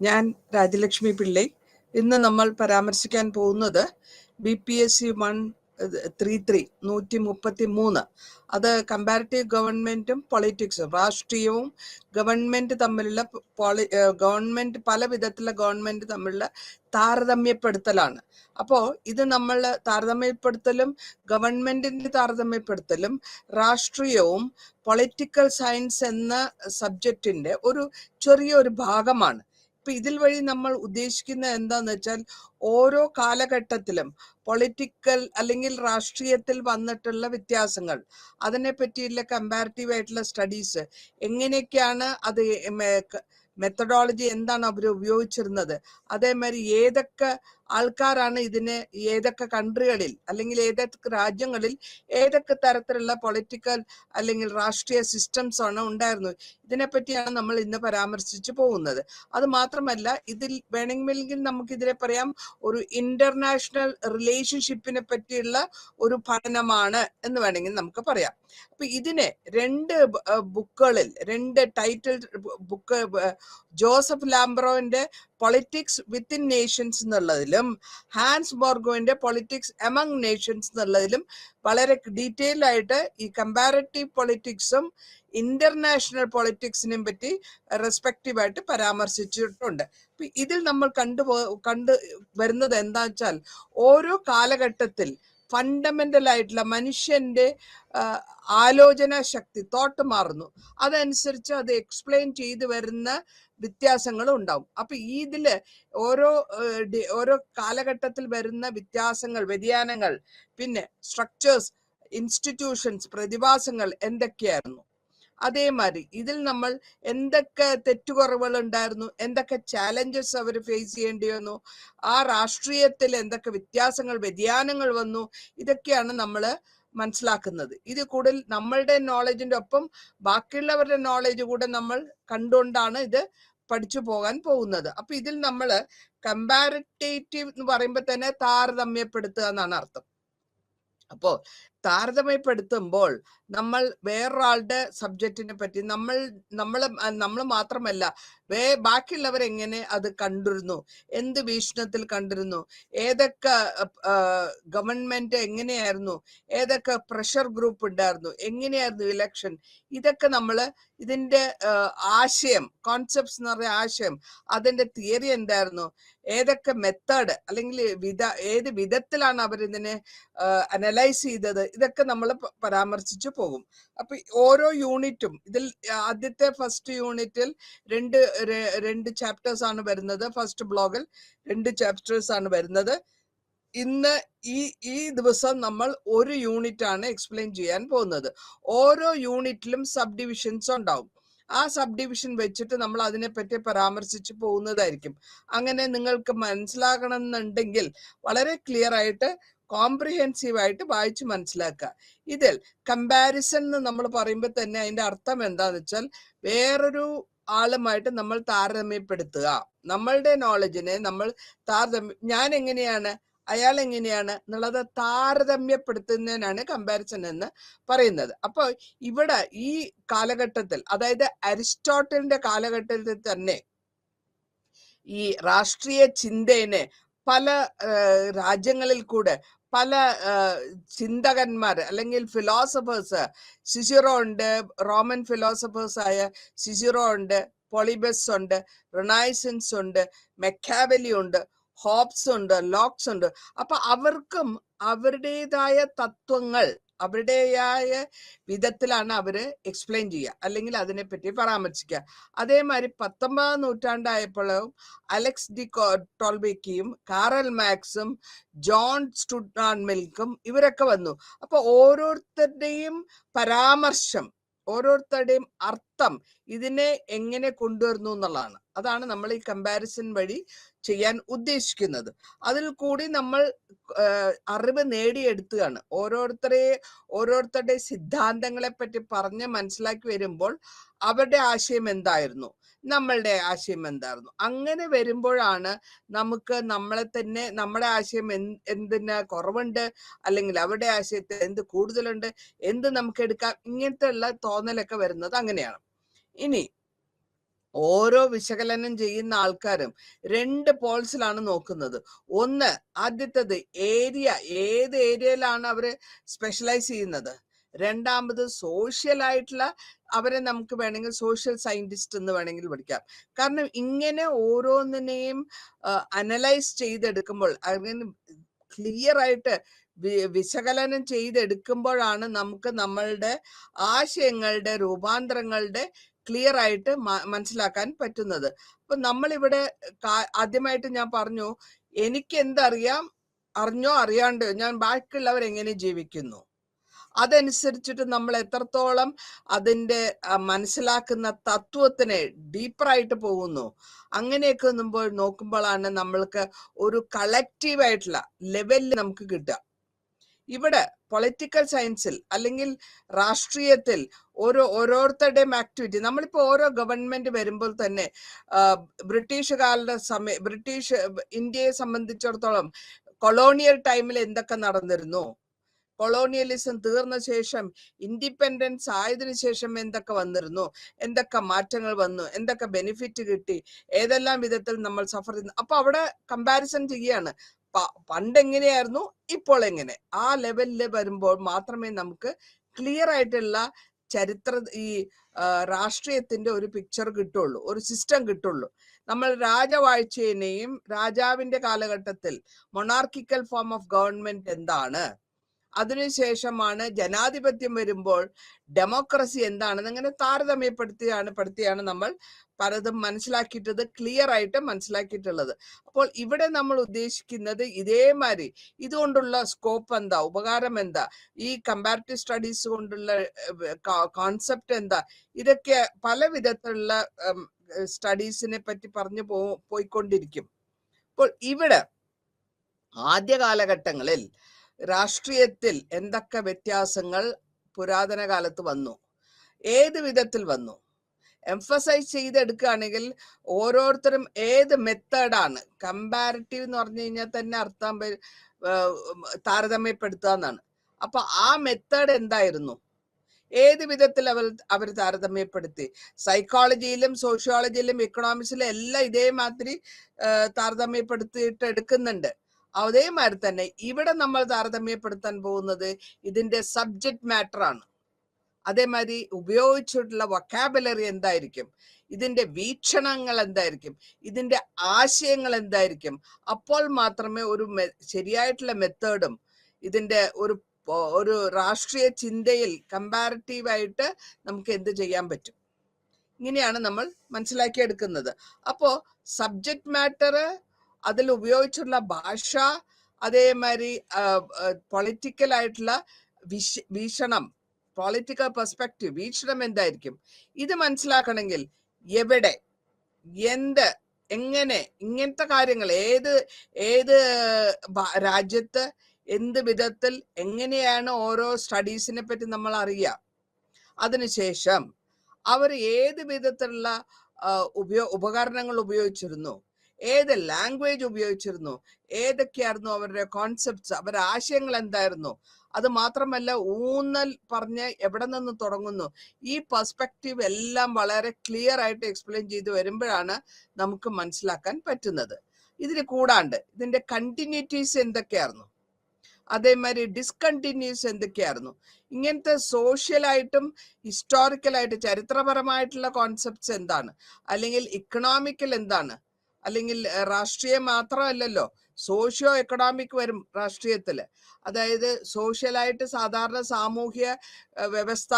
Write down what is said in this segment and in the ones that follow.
ഞാൻ രാജലക്ഷ്മി പിള്ളൈ. ഇന്ന് നമ്മൾ പരാമർശിക്കാൻ പോകുന്നത് BPSC 133 133. അത് കമ്പാരിറ്റീവ് ഗവൺമെന്റും പൊളിറ്റിക്സും, രാഷ്ട്രീയവും ഗവൺമെന്റ് തമ്മിലുള്ള ഗവൺമെന്റ്, പല വിധത്തിലുള്ള ഗവൺമെന്റ് തമ്മിലുള്ള താരതമ്യപ്പെടുത്തലാണ്. അപ്പോൾ ഇത് നമ്മൾ താരതമ്യപ്പെടുത്തലും ഗവൺമെന്റിന്റെ താരതമ്യപ്പെടുത്തലും രാഷ്ട്രീയവും പൊളിറ്റിക്കൽ സയൻസ് എന്ന സബ്ജക്റ്റിന്റെ ഒരു ചെറിയൊരു ഭാഗമാണ്. ഇപ്പൊ ഇതിൽ വഴി നമ്മൾ ഉദ്ദേശിക്കുന്ന എന്താന്ന് വെച്ചാൽ, ഓരോ കാലഘട്ടത്തിലും പൊളിറ്റിക്കൽ അല്ലെങ്കിൽ രാഷ്ട്രീയത്തിൽ വന്നിട്ടുള്ള വ്യത്യാസങ്ങൾ, അതിനെ പറ്റിയുള്ള കമ്പാരിറ്റീവ് ആയിട്ടുള്ള സ്റ്റഡീസ്, എങ്ങനെയൊക്കെയാണ് അത്, മെത്തഡോളജി എന്താണ് അവർ ഉപയോഗിച്ചിരുന്നത്, അതേമാതിരി ഏതൊക്കെ ആൾക്കാരാണ് ഇതിനെ, ഏതൊക്കെ കൺട്രികളിൽ അല്ലെങ്കിൽ ഏതൊക്കെ രാജ്യങ്ങളിൽ ഏതൊക്കെ തരത്തിലുള്ള പൊളിറ്റിക്കൽ അല്ലെങ്കിൽ രാഷ്ട്രീയ സിസ്റ്റംസ് ആണ് ഉണ്ടായിരുന്നത്, ഇതിനെപ്പറ്റിയാണ് നമ്മൾ ഇന്ന് പരാമർശിച്ചു പോകുന്നത്. അത് മാത്രമല്ല, ഇതിൽ വേണമെങ്കിൽ നമുക്ക് ഇതിനെ പറയാം ഒരു ഇന്റർനാഷണൽ റിലേഷൻഷിപ്പിനെ പറ്റിയുള്ള ഒരു പഠനമാണ് എന്ന് വേണമെങ്കിൽ നമുക്ക് പറയാം. അപ്പൊ ഇതിനെ രണ്ട് ബുക്കുകളിൽ, രണ്ട് ടൈറ്റിൽ ബുക്ക്, ജോസഫ് ലാംബ്രോന്റെ പൊളിറ്റിക്സ് വിത്തിൻ നേഷൻസ് എന്നുള്ളതിലും ഹാൻസ് ബോർഗോന്റെ പൊളിറ്റിക്സ് എമംഗ് നേഷൻസ് എന്നുള്ളതിലും വളരെ ഡീറ്റെയിൽ ആയിട്ട് ഈ കമ്പാരറ്റീവ് പൊളിറ്റിക്സും ഇന്റർനാഷണൽ പൊളിറ്റിക്സിനെയും പറ്റി റെസ്പെക്റ്റീവ് ആയിട്ട് പരാമർശിച്ചിട്ടുണ്ട്. ഇതിൽ നമ്മൾ കണ്ടു വരുന്നത് എന്താ വെച്ചാൽ, ഓരോ കാലഘട്ടത്തിൽ ഫണ്ടമെന്റൽ ആയിട്ടുള്ള മനുഷ്യന്റെ ആലോചന ശക്തി, തോട്ട് മാറുന്നു, അതനുസരിച്ച് അത് എക്സ്പ്ലെയിൻ ചെയ്തു വരുന്ന വ്യത്യാസങ്ങളും ഉണ്ടാവും. അപ്പൊ ഇതില് ഓരോ കാലഘട്ടത്തിൽ വരുന്ന വ്യത്യാസങ്ങൾ, വ്യതിയാനങ്ങൾ, പിന്നെ സ്ട്രക്ചേഴ്സ്, ഇൻസ്റ്റിറ്റ്യൂഷൻസ്, പ്രതിഭാസങ്ങൾ എന്തൊക്കെയായിരുന്നു, അതേമാതിരി ഇതിൽ നമ്മൾ എന്തൊക്കെ തെറ്റുകുറവുകൾ ഉണ്ടായിരുന്നു, എന്തൊക്കെ ചാലഞ്ചസ് അവർ ഫേസ് ചെയ്യേണ്ടി വന്നു, ആ രാഷ്ട്രീയത്തിൽ എന്തൊക്കെ വ്യത്യാസങ്ങൾ, വ്യതിയാനങ്ങൾ വന്നു, ഇതൊക്കെയാണ് നമ്മൾ മനസ്സിലാക്കുന്നത്. ഇത് കൂടുതൽ നമ്മളുടെ നോളജിന്റെ ഒപ്പം ബാക്കിയുള്ളവരുടെ നോളജ് കൂടെ നമ്മൾ കണ്ടുകൊണ്ടാണ് ഇത് പഠിച്ചു പോകാൻ പോകുന്നത്. അപ്പൊ ഇതിൽ നമ്മൾ കമ്പാരിറ്റേറ്റീവ് എന്ന് പറയുമ്പോൾ തന്നെ താരതമ്യപ്പെടുത്തുക എന്നാണ് അർത്ഥം. അപ്പോ താരതമ്യപ്പെടുത്തുമ്പോൾ നമ്മൾ വേറൊരാളുടെ സബ്ജക്റ്റിനെ പറ്റി നമ്മൾ മാത്രമല്ല, ബാക്കിയുള്ളവരെങ്ങനെ അത് കണ്ടിരുന്നു, എന്ത് വീക്ഷണത്തിൽ കണ്ടിരുന്നു, ഏതൊക്കെ ഗവൺമെന്റ് എങ്ങനെയായിരുന്നു, ഏതൊക്കെ പ്രഷർ ഗ്രൂപ്പ് ഉണ്ടായിരുന്നു, എങ്ങനെയായിരുന്നു ഇലക്ഷൻ, ഇതൊക്കെ നമ്മൾ ഇതിന്റെ ആശയം, കോൺസെപ്റ്റ്സ് എന്ന് പറയുന്ന ആശയം, അതിന്റെ തിയറി എന്തായിരുന്നു, ഏതൊക്കെ മെത്തേഡ് അല്ലെങ്കിൽ ഏത് വിധത്തിലാണ് അവരിതിനെ അനലൈസ് ചെയ്തത്, ഇതൊക്കെ നമ്മൾ പരാമർശിച്ചു പോകും. അപ്പൊ ഓരോ യൂണിറ്റും, ഇതിൽ ആദ്യത്തെ ഫസ്റ്റ് യൂണിറ്റിൽ രണ്ട് ചാപ്റ്റേഴ്സ് ആണ് വരുന്നത്. ഫസ്റ്റ് ബ്ലോഗിൽ 2 ചാപ്റ്റേഴ്സ് ആണ് വരുന്നത്. ഇന്ന് ഈ ദിവസം നമ്മൾ ഒരു യൂണിറ്റ് ആണ് എക്സ്പ്ലെയിൻ ചെയ്യാൻ പോകുന്നത്. ഓരോ യൂണിറ്റിലും സബ് ഡിവിഷൻസ് ഉണ്ടാവും. ആ സബ് ഡിവിഷൻ വെച്ചിട്ട് നമ്മൾ അതിനെപ്പറ്റി പരാമർശിച്ചു പോകുന്നതായിരിക്കും. അങ്ങനെ നിങ്ങൾക്ക് മനസ്സിലാകണം എന്നുണ്ടെങ്കിൽ വളരെ ക്ലിയർ ആയിട്ട്, കോംപ്രിഹെൻസീവ് ആയിട്ട് വായിച്ച് മനസ്സിലാക്കുക. ഇതിൽ കമ്പാരിസൺ എന്ന് നമ്മൾ പറയുമ്പോൾ തന്നെ അതിന്റെ അർത്ഥം എന്താന്ന് വെച്ചാൽ, വേറൊരു ആളുമായിട്ട് നമ്മൾ താരതമ്യപ്പെടുത്തുക. നമ്മളുടെ നോളജിനെ നമ്മൾ ഞാൻ എങ്ങനെയാണ്, അയാൾ എങ്ങനെയാണ് എന്നുള്ളത് താരതമ്യപ്പെടുത്തുന്നതിനാണ് കമ്പാരിസൺ എന്ന് പറയുന്നത്. അപ്പൊ ഇവിടെ ഈ കാലഘട്ടത്തിൽ, അതായത് അരിസ്റ്റോട്ടലിന്റെ കാലഘട്ടത്തിൽ തന്നെ ഈ രാഷ്ട്രീയ ചിന്തയെ പല രാജ്യങ്ങളിൽ കൂടെ പല ചിന്തകന്മാർ അല്ലെങ്കിൽ ഫിലോസഫേഴ്സ്, സിസിറോ ഉണ്ട്, റോമൻ ഫിലോസഫേഴ്സ് ആയ സിസിറോ ഉണ്ട്, പോളിബസ് ഉണ്ട്, റിനൈസൻസ് ഉണ്ട്, മെക്കാവലി ഉണ്ട്, ഹോബ്സ് ഉണ്ട്, ലോക്സ് ഉണ്ട്. അപ്പൊ അവർക്കും അവരുടേതായ തത്വങ്ങൾ, അവരുടേതായ വിധത്തിലാണ് അവര് എക്സ്പ്ലെയിൻ ചെയ്യുക അല്ലെങ്കിൽ അതിനെപ്പറ്റി പരാമർശിക്കുക. അതേമാതിരി 19ാം നൂറ്റാണ്ടായപ്പോഴും അലക്സ് ഡി ടോൾബെക്കിയും കാറൽ മാക്സും ജോൺ സ്റ്റുഡ്നാർട്ട് മിൽക്കും ഇവരൊക്കെ വന്നു. അപ്പൊ ഓരോരുത്തരുടെയും പരാമർശം, ഓരോരുത്തരുടെയും അർത്ഥം ഇതിനെ എങ്ങനെ കൊണ്ടുവരുന്നു എന്നുള്ളതാണ്. അതാണ് നമ്മൾ ഈ കമ്പാരിസൺ വഴി ചെയ്യാൻ ഉദ്ദേശിക്കുന്നത്. അതിൽ കൂടി നമ്മൾ അറിവ് നേടിയെടുത്തുകയാണ്. ഓരോരുത്തരുടെ സിദ്ധാന്തങ്ങളെ പറ്റി പറഞ്ഞ് മനസ്സിലാക്കി വരുമ്പോൾ അവരുടെ ആശയം എന്തായിരുന്നു, നമ്മളുടെ ആശയം എന്തായിരുന്നു, അങ്ങനെ വരുമ്പോഴാണ് നമുക്ക് നമ്മളെ തന്നെ, നമ്മുടെ ആശയം എന്തിന് കുറവുണ്ട്, അല്ലെങ്കിൽ അവരുടെ ആശയത്തിൽ എന്ത് കൂടുതലുണ്ട്, എന്ത് നമുക്ക് എടുക്കാം, ഇങ്ങനത്തെ ഉള്ള തോന്നലൊക്കെ വരുന്നത് അങ്ങനെയാണ്. ഇനി ഓരോ വിശകലനം ചെയ്യുന്ന ആൾക്കാരും 2 പോൾസിലാണ് നോക്കുന്നത്. ഒന്ന്, ആദ്യത്തേത് ഏരിയ, ഏത് ഏരിയയിലാണ് അവര് സ്പെഷ്യലൈസ് ചെയ്യുന്നത്. രണ്ടാമത് സോഷ്യൽ ആയിട്ടുള്ള അവരെ നമുക്ക് വേണമെങ്കിൽ സോഷ്യൽ സയന്റിസ്റ്റ് എന്ന് വേണമെങ്കിൽ പഠിക്കാം. കാരണം ഇങ്ങനെ ഓരോന്നിനെയും അനലൈസ് ചെയ്തെടുക്കുമ്പോൾ, അങ്ങനെ ക്ലിയർ ആയിട്ട് വിശകലനം ചെയ്തെടുക്കുമ്പോഴാണ് നമുക്ക് നമ്മളുടെ ആശയങ്ങളുടെ രൂപാന്തരങ്ങളുടെ ക്ലിയർ ആയിട്ട് മനസ്സിലാക്കാൻ പറ്റുന്നത്. അപ്പൊ നമ്മളിവിടെ ആദ്യമായിട്ട് ഞാൻ പറഞ്ഞു, എനിക്ക് എന്തറിയാം, അറിഞ്ഞോ അറിയാണ്ടോ ഞാൻ ബാക്കിയുള്ളവർ എങ്ങനെ ജീവിക്കുന്നു, അതനുസരിച്ചിട്ട് നമ്മൾ എത്രത്തോളം അതിൻ്റെ മനസ്സിലാക്കുന്ന തത്വത്തിനെ ഡീപ്പറായിട്ട് പോകുന്നു, അങ്ങനെയൊക്കെ നോക്കുമ്പോഴാണ് നമ്മൾക്ക് ഒരു കളക്റ്റീവായിട്ടുള്ള ലെവലിൽ നമുക്ക് കിട്ടുക. ഇവിടെ പൊളിറ്റിക്കൽ സയൻസിൽ അല്ലെങ്കിൽ രാഷ്ട്രീയത്തിൽ ഓരോരുത്തരുടെയും ആക്ടിവിറ്റി, നമ്മളിപ്പോൾ ഓരോ ഗവൺമെന്റ് വരുമ്പോൾ തന്നെ ബ്രിട്ടീഷുകാരുടെ ബ്രിട്ടീഷ് ഇന്ത്യയെ സംബന്ധിച്ചിടത്തോളം കൊളോണിയൽ ടൈമിൽ എന്തൊക്കെ നടന്നിരുന്നു, കൊളോണിയലിസം തീർന്ന ശേഷം ഇൻഡിപെൻഡൻസ് ആയതിനു ശേഷം എന്തൊക്കെ വന്നിരുന്നു, എന്തൊക്കെ മാറ്റങ്ങൾ വന്നു, എന്തൊക്കെ ബെനിഫിറ്റ് കിട്ടി, ഏതെല്ലാം വിധത്തിൽ നമ്മൾ സഫർ ചെയ്യുന്നു. അപ്പൊ അവിടെ കമ്പാരിസൺ ചെയ്യാണ്, പണ്ട് എങ്ങനെയായിരുന്നു, ഇപ്പോൾ എങ്ങനെ. ആ ലെവലിൽ വരുമ്പോൾ മാത്രമേ നമുക്ക് ക്ലിയർ ആയിട്ടുള്ള ഈ രാഷ്ട്രീയത്തിന്റെ ഒരു പിക്ചർ കിട്ടുള്ളൂ, ഒരു സിസ്റ്റം കിട്ടുള്ളൂ. നമ്മൾ രാജവാഴ്ചയെയും രാജാവിന്റെ കാലഘട്ടത്തിൽ മൊണാർക്കിക്കൽ ഫോം ഓഫ് ഗവൺമെന്റ് എന്താണ്, അതിനുശേഷമാണ് ജനാധിപത്യം വരുമ്പോൾ ഡെമോക്രസി എന്താണെന്ന് അങ്ങനെ താരതമ്യപ്പെടുത്തിയാണ് നമ്മൾ പലതും മനസ്സിലാക്കിയിട്ടത്, ക്ലിയർ ആയിട്ട് മനസ്സിലാക്കിയിട്ടുള്ളത്. അപ്പോൾ ഇവിടെ നമ്മൾ ഉദ്ദേശിക്കുന്നത് ഇതേമാതിരി ഇതുകൊണ്ടുള്ള സ്കോപ്പ് എന്താ, ഉപകാരം എന്താ, ഈ കമ്പാരിറ്റീവ് സ്റ്റഡീസ് കൊണ്ടുള്ള കോൺസെപ്റ്റ് എന്താ, ഇതൊക്കെ പല വിധത്തിലുള്ള സ്റ്റഡീസിനെ പറ്റി പറഞ്ഞു പോയിക്കൊണ്ടിരിക്കും. അപ്പോൾ ഇവിടെ ആദ്യ കാലഘട്ടങ്ങളിൽ രാഷ്ട്രീയത്തിൽ എന്തൊക്കെ വ്യത്യാസങ്ങൾ പുരാതന കാലത്ത് വന്നു, ഏത് വിധത്തിൽ വന്നു, എംഫസൈസ് ചെയ്തെടുക്കുകയാണെങ്കിൽ ഓരോരുത്തരും ഏത് മെത്തേഡാണ്, കമ്പാരിറ്റീവ് എന്ന് പറഞ്ഞു കഴിഞ്ഞാൽ തന്നെ അർത്ഥം താരതമ്യപ്പെടുത്തുക എന്നാണ്. അപ്പൊ ആ മെത്തേഡ് എന്തായിരുന്നു, ഏത് വിധത്തിൽ അവർ താരതമ്യപ്പെടുത്തി, സൈക്കോളജിയിലും സോഷ്യോളജിയിലും ഇക്കണോമിക്സിലും എല്ലാം ഇതേമാതിരി താരതമ്യപ്പെടുത്തിയിട്ട് എടുക്കുന്നുണ്ട്. അതേമാതിരി തന്നെ ഇവിടെ നമ്മൾ താരതമ്യപ്പെടുത്താൻ പോകുന്നത് ഇതിന്റെ സബ്ജക്ട് മാറ്റർ ആണ്. അതേമാതിരി ഉപയോഗിച്ചിട്ടുള്ള വൊക്കാബുലറി എന്തായിരിക്കും, ഇതിന്റെ വീക്ഷണങ്ങൾ എന്തായിരിക്കും, ഇതിന്റെ ആശയങ്ങൾ എന്തായിരിക്കും. അപ്പോൾ മാത്രമേ ഒരു ശരിയായിട്ടുള്ള മെത്തേഡും ഇതിന്റെ ഒരു രാഷ്ട്രീയ ചിന്തയിൽ കമ്പാരിറ്റീവായിട്ട് നമുക്ക് എന്ത് ചെയ്യാൻ പറ്റും. ഇങ്ങനെയാണ് നമ്മൾ മനസ്സിലാക്കിയെടുക്കുന്നത്. അപ്പോ സബ്ജക്ട് മാറ്റർ, അതിൽ ഉപയോഗിച്ചുള്ള ഭാഷ, അതേമാതിരി പൊളിറ്റിക്കൽ ആയിട്ടുള്ള വീക്ഷണം, പൊളിറ്റിക്കൽ പെർസ്പെക്റ്റീവ്, വീക്ഷണം എന്തായിരിക്കും, ഇത് മനസ്സിലാക്കണമെങ്കിൽ എവിടെ, എന്ത്, എങ്ങനെ, ഇങ്ങനത്തെ കാര്യങ്ങൾ ഏത് രാജ്യത്ത് എന്ത് വിധത്തിൽ എങ്ങനെയാണ് ഓരോ സ്റ്റഡീസിനെ പറ്റി നമ്മൾ അറിയാം. അതിനുശേഷം അവർ ഏത് വിധത്തിലുള്ള ഉപകരണങ്ങൾ ഉപയോഗിച്ചിരുന്നു, ഏത് ലാംഗ്വേജ് ഉപയോഗിച്ചിരുന്നു, ഏതൊക്കെയായിരുന്നു അവരുടെ കോൺസെപ്റ്റ്സ്, അവരുടെ ആശയങ്ങൾ എന്തായിരുന്നു. അത് മാത്രമല്ല ഊന്നൽ പറഞ്ഞ് എവിടെ നിന്ന് തുടങ്ങുന്നു, ഈ പെർസ്പെക്റ്റീവ് എല്ലാം വളരെ ക്ലിയർ ആയിട്ട് എക്സ്പ്ലെയിൻ ചെയ്ത് വരുമ്പോഴാണ് നമുക്ക് മനസ്സിലാക്കാൻ പറ്റുന്നത്. ഇതിന് കൂടാണ്ട് ഇതിന്റെ കണ്ടിന്യൂറ്റീസ് എന്തൊക്കെയായിരുന്നു, അതേമാതിരി ഡിസ്കണ്ടിന്യൂസ് എന്തൊക്കെയായിരുന്നു, ഇങ്ങനത്തെ സോഷ്യലായിട്ടും ഹിസ്റ്റോറിക്കലായിട്ട് ചരിത്രപരമായിട്ടുള്ള കോൺസെപ്റ്റ്സ് എന്താണ്, അല്ലെങ്കിൽ ഇക്കണോമിക്കൽ എന്താണ്, അല്ലെങ്കിൽ രാഷ്ട്രീയം മാത്രമല്ലല്ലോ, സോഷ്യോ എക്കണോമിക് വരും രാഷ്ട്രീയത്തില്. അതായത് സോഷ്യലായിട്ട് സാധാരണ സാമൂഹ്യ വ്യവസ്ഥ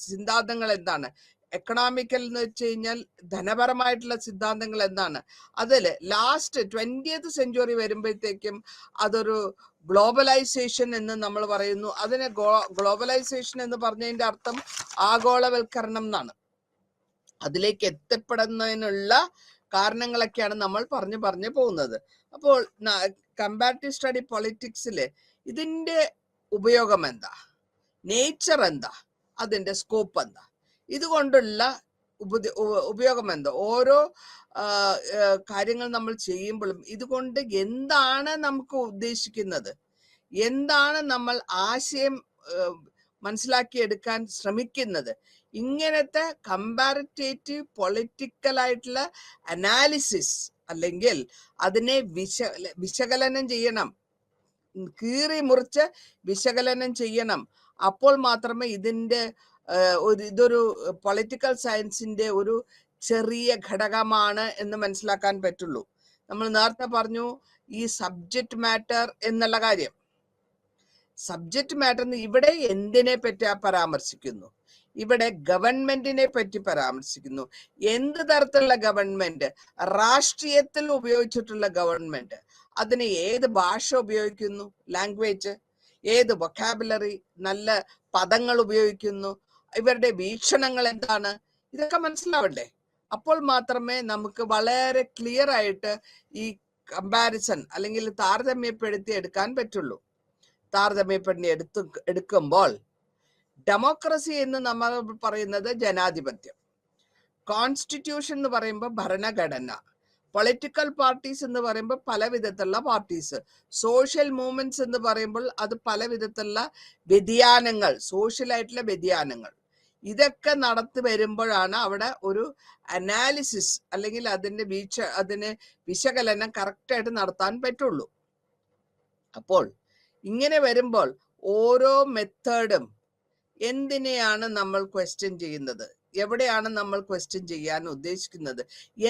സിദ്ധാന്തങ്ങൾ എന്താണ്, എക്കണോമിക്കൽ എന്ന് വെച്ച് കഴിഞ്ഞാൽ ധനപരമായിട്ടുള്ള സിദ്ധാന്തങ്ങൾ എന്താണ്. അതിൽ ലാസ്റ്റ് 20th സെഞ്ച്വറി വരുമ്പോഴത്തേക്കും അതൊരു ഗ്ലോബലൈസേഷൻ എന്ന് നമ്മൾ പറയുന്നു. അതിന് ഗ്ലോബലൈസേഷൻ എന്ന് പറഞ്ഞതിന്റെ അർത്ഥം ആഗോളവൽക്കരണം എന്നാണ്. അതിലേക്ക് എത്തിപ്പെടുന്നതിനുള്ള കാരണങ്ങളൊക്കെയാണ് നമ്മൾ പറഞ്ഞു പോകുന്നത്. അപ്പോൾ കമ്പാരിറ്റീവ് സ്റ്റഡി പൊളിറ്റിക്സില് ഇതിന്റെ ഉപയോഗം എന്താ, നേച്ചർ എന്താ, അതിന്റെ സ്കോപ്പ് എന്താ, ഇതുകൊണ്ടുള്ള ഉപയോഗം എന്താ, ഓരോ കാര്യങ്ങൾ നമ്മൾ ചെയ്യുമ്പോഴും ഇതുകൊണ്ട് എന്താണ് നമുക്ക് ഉദ്ദേശിക്കുന്നത്, എന്താണ് നമ്മൾ ആശയം മനസ്സിലാക്കിയെടുക്കാൻ ശ്രമിക്കുന്നത്, ഇങ്ങനത്തെ കമ്പാരിറ്റേറ്റീവ് പൊളിറ്റിക്കൽ ആയിട്ടുള്ള അനാലിസിസ് അല്ലെങ്കിൽ അതിനെ വിശകലനം ചെയ്യണം, കീറി മുറിച്ച് വിശകലനം ചെയ്യണം. അപ്പോൾ മാത്രമേ ഇതൊരു പൊളിറ്റിക്കൽ സയൻസിന്റെ ഒരു ചെറിയ ഘടകമാണ് എന്ന് മനസ്സിലാക്കാൻ പറ്റുള്ളൂ. നമ്മൾ നേരത്തെ പറഞ്ഞു ഈ സബ്ജക്റ്റ് മാറ്റർ എന്നുള്ള കാര്യം. സബ്ജക്റ്റ് മാറ്റർ ഇവിടെ എന്തിനെ പറ്റി പരാമർശിക്കുന്നു? ഇവിടെ ഗവൺമെന്റിനെ പറ്റി പരാമർശിക്കുന്നു. എന്ത് തരത്തിലുള്ള ഗവൺമെന്റ്? രാഷ്ട്രീയത്തിൽ ഉപയോഗിച്ചിട്ടുള്ള ഗവൺമെന്റ്. അതിന് ഏത് ഭാഷ ഉപയോഗിക്കുന്നു? ലാംഗ്വേജ്. ഏത് വൊക്കാബുലറി, നല്ല പദങ്ങൾ ഉപയോഗിക്കുന്നു? ഇവരുടെ വീക്ഷണങ്ങൾ എന്താണ്? ഇതൊക്കെ മനസ്സിലാവണ്ടേ? അപ്പോൾ മാത്രമേ നമുക്ക് വളരെ ക്ലിയർ ആയിട്ട് ഈ കമ്പാരിസൺ അല്ലെങ്കിൽ താരതമ്യപ്പെടുത്തി എടുക്കാൻ പറ്റുള്ളൂ. താരതമ്യപ്പെടുത്തി എടുക്കുമ്പോൾ ഡെമോക്രസി എന്ന് നമ്മൾ പറയുന്നത് ജനാധിപത്യം, കോൺസ്റ്റിറ്റ്യൂഷൻ എന്ന് പറയുമ്പോൾ ഭരണഘടന, പൊളിറ്റിക്കൽ പാർട്ടീസ് എന്ന് പറയുമ്പോൾ പല വിധത്തിലുള്ള പാർട്ടീസ്, സോഷ്യൽ മൂവ്മെന്റ്സ് എന്ന് പറയുമ്പോൾ അത് പല വിധത്തിലുള്ള വ്യതിയാനങ്ങൾ, സോഷ്യലായിട്ടുള്ള വ്യതിയാനങ്ങൾ. ഇതൊക്കെ നടത്തി വരുമ്പോഴാണ് അവിടെ ഒരു അനാലിസിസ് അല്ലെങ്കിൽ അതിന് വിശകലനം കറക്റ്റായിട്ട് നടത്താൻ പറ്റുള്ളൂ. അപ്പോൾ ഇങ്ങനെ വരുമ്പോൾ ഓരോ മെത്തേഡും എന്തിനെയാണ് നമ്മൾ ക്വസ്റ്റ്യൻ ചെയ്യുന്നത്, എവിടെയാണ് നമ്മൾ ക്വസ്റ്റ്യൻ ചെയ്യാൻ ഉദ്ദേശിക്കുന്നത്,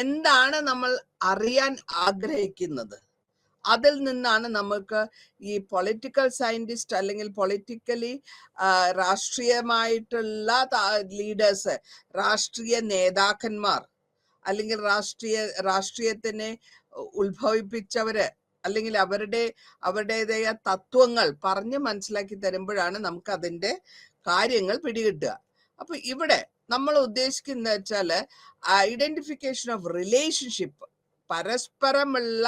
എന്താണ് നമ്മൾ അറിയാൻ ആഗ്രഹിക്കുന്നത്, അതിൽ നിന്നാണ് നമുക്ക് ഈ പൊളിറ്റിക്കൽ സയന്റിസ്റ്റ് അല്ലെങ്കിൽ പൊളിറ്റിക്കലി രാഷ്ട്രീയമായിട്ടുള്ള ലീഡേഴ്സ്, രാഷ്ട്രീയ നേതാക്കന്മാർ അല്ലെങ്കിൽ രാഷ്ട്രീയത്തിനെ ഉത്ഭവിപ്പിച്ചവര് അല്ലെങ്കിൽ അവരുടേതായ തത്വങ്ങൾ പറഞ്ഞ് മനസ്സിലാക്കി തരുമ്പോഴാണ് നമുക്ക് അതിന്റെ കാര്യങ്ങൾ പിടികിട്ടുക. അപ്പൊ ഇവിടെ നമ്മൾ ഉദ്ദേശിക്കുന്ന വെച്ചാല് ഐഡന്റിഫിക്കേഷൻ ഓഫ് റിലേഷൻഷിപ്പ്, പരസ്പരമുള്ള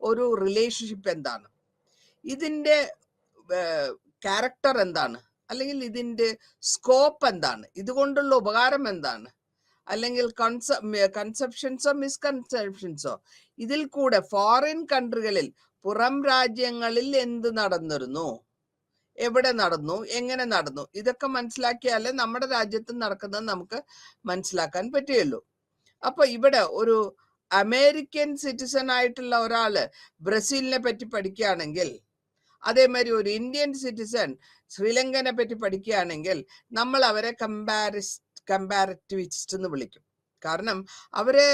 ഒരു റിലേഷൻഷിപ്പ് എന്താണ്, ഇതിന്റെ ക്യാരക്ടർ എന്താണ്, അല്ലെങ്കിൽ ഇതിന്റെ സ്കോപ്പ് എന്താണ്, ഇതുകൊണ്ടുള്ള ഉപകാരം എന്താണ്, അല്ലെങ്കിൽ കൺസെപ്ഷൻസോ മിസ്കൺസെപ്ഷൻസോ, ഇതിൽ കൂടെ ഫോറിൻ കൺട്രികളിൽ പുറം രാജ്യങ്ങളിൽ എന്ത് നടന്നിരുന്നു, എവിടെ നടന്നു, എങ്ങനെ നടന്നു, ഇതൊക്കെ മനസ്സിലാക്കിയാലേ നമ്മുടെ രാജ്യത്ത് നടക്കുന്നത് നമുക്ക് മനസ്സിലാക്കാൻ പറ്റുകയുള്ളൂ. അപ്പൊ ഇവിടെ ഒരു അമേരിക്കൻ സിറ്റിസൺ ആയിട്ടുള്ള ഒരാള് ബ്രസീലിനെ പറ്റി പഠിക്കുകയാണെങ്കിൽ, അതേമാതിരി ഒരു ഇന്ത്യൻ സിറ്റിസൺ ശ്രീലങ്കനെ പറ്റി പഠിക്കുകയാണെങ്കിൽ നമ്മൾ അവരെ കമ്പാരിറ്റിവിസ്റ്റ് എന്ന് വിളിക്കും. കാരണം അവര്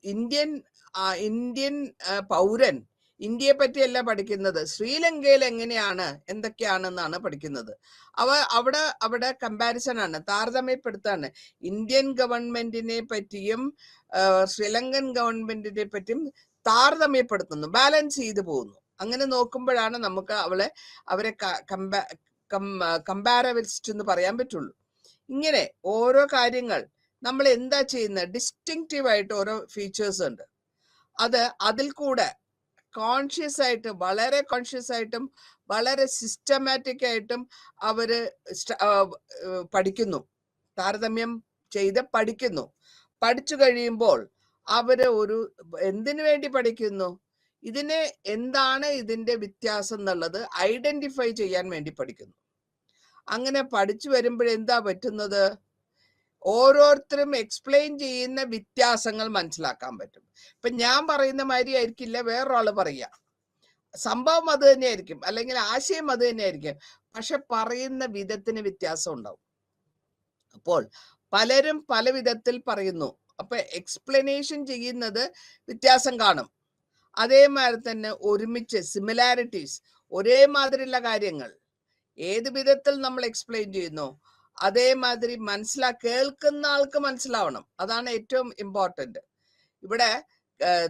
ഇന്ത്യൻ പൗരൻ ഇന്ത്യയെ പറ്റിയല്ല പഠിക്കുന്നത്, ശ്രീലങ്കയിൽ എങ്ങനെയാണ് എന്തൊക്കെയാണെന്നാണ് പഠിക്കുന്നത്. അവിടെ കമ്പാരിസൺ ആണ്, താരതമ്യപ്പെടുത്താണ്. ഇന്ത്യൻ ഗവൺമെന്റിനെ പറ്റിയും ശ്രീലങ്കൻ ഗവൺമെന്റിനെ പറ്റിയും താരതമ്യപ്പെടുത്തുന്നു, ബാലൻസ് ചെയ്തു പോകുന്നു. അങ്ങനെ നോക്കുമ്പോഴാണ് നമുക്ക് അവരെ കമ്പാരബിലിസ്റ്റ് എന്ന് പറയാൻ പറ്റുള്ളൂ. ഇങ്ങനെ ഓരോ കാര്യങ്ങൾ നമ്മൾ എന്താ ചെയ്യുന്നത്, ഡിസ്റ്റിങ്റ്റീവ് ആയിട്ട് ഓരോ ഫീച്ചേഴ്സ് ഉണ്ട്. അതിൽ കൂടെ കോൺഷ്യസ് ആയിട്ട്, വളരെ കോൺഷ്യസ് ആയിട്ടും വളരെ സിസ്റ്റമാറ്റിക് ആയിട്ടും അവര് പഠിക്കുന്നു, താരതമ്യം ചെയ്ത് പഠിക്കുന്നു. പഠിച്ചു കഴിയുമ്പോൾ അവര് എന്തിനു വേണ്ടി പഠിക്കുന്നു, എന്താണ് ഇതിന്റെ വ്യത്യാസം എന്നുള്ളത് ഐഡന്റിഫൈ ചെയ്യാൻ വേണ്ടി പഠിക്കുന്നു. അങ്ങനെ പഠിച്ചു വരുമ്പോഴെന്താ പറ്റുന്നത്, ഓരോരുത്തരും എക്സ്പ്ലെയിൻ ചെയ്യുന്ന വ്യത്യാസങ്ങൾ മനസ്സിലാക്കാൻ പറ്റും. ഇപ്പൊ ഞാൻ പറയുന്ന മാതിരി ആയിരിക്കില്ല വേറൊരാള് പറയുക, സംഭവം അത് തന്നെയായിരിക്കും, അല്ലെങ്കിൽ ആശയം അത് തന്നെയായിരിക്കും, പക്ഷെ പറയുന്ന വിധത്തിന് വ്യത്യാസം ഉണ്ടാവും. അപ്പോൾ പലരും പല വിധത്തിൽ പറയുന്നു, അപ്പൊ എക്സ്പ്ലനേഷൻ ചെയ്യുന്നത് വ്യത്യാസം കാണും. അതേമാതിരി തന്നെ ഒരുമിച്ച് സിമിലാരിറ്റീസ്, ഒരേ മാതിരിയുള്ള കാര്യങ്ങൾ ഏത് വിധത്തിൽ നമ്മൾ എക്സ്പ്ലെയിൻ ചെയ്യുന്നു അതേമാതിരി കേൾക്കുന്ന ആൾക്ക് മനസ്സിലാവണം. അതാണ് ഏറ്റവും ഇമ്പോർട്ടന്റ്. ഇവിടെ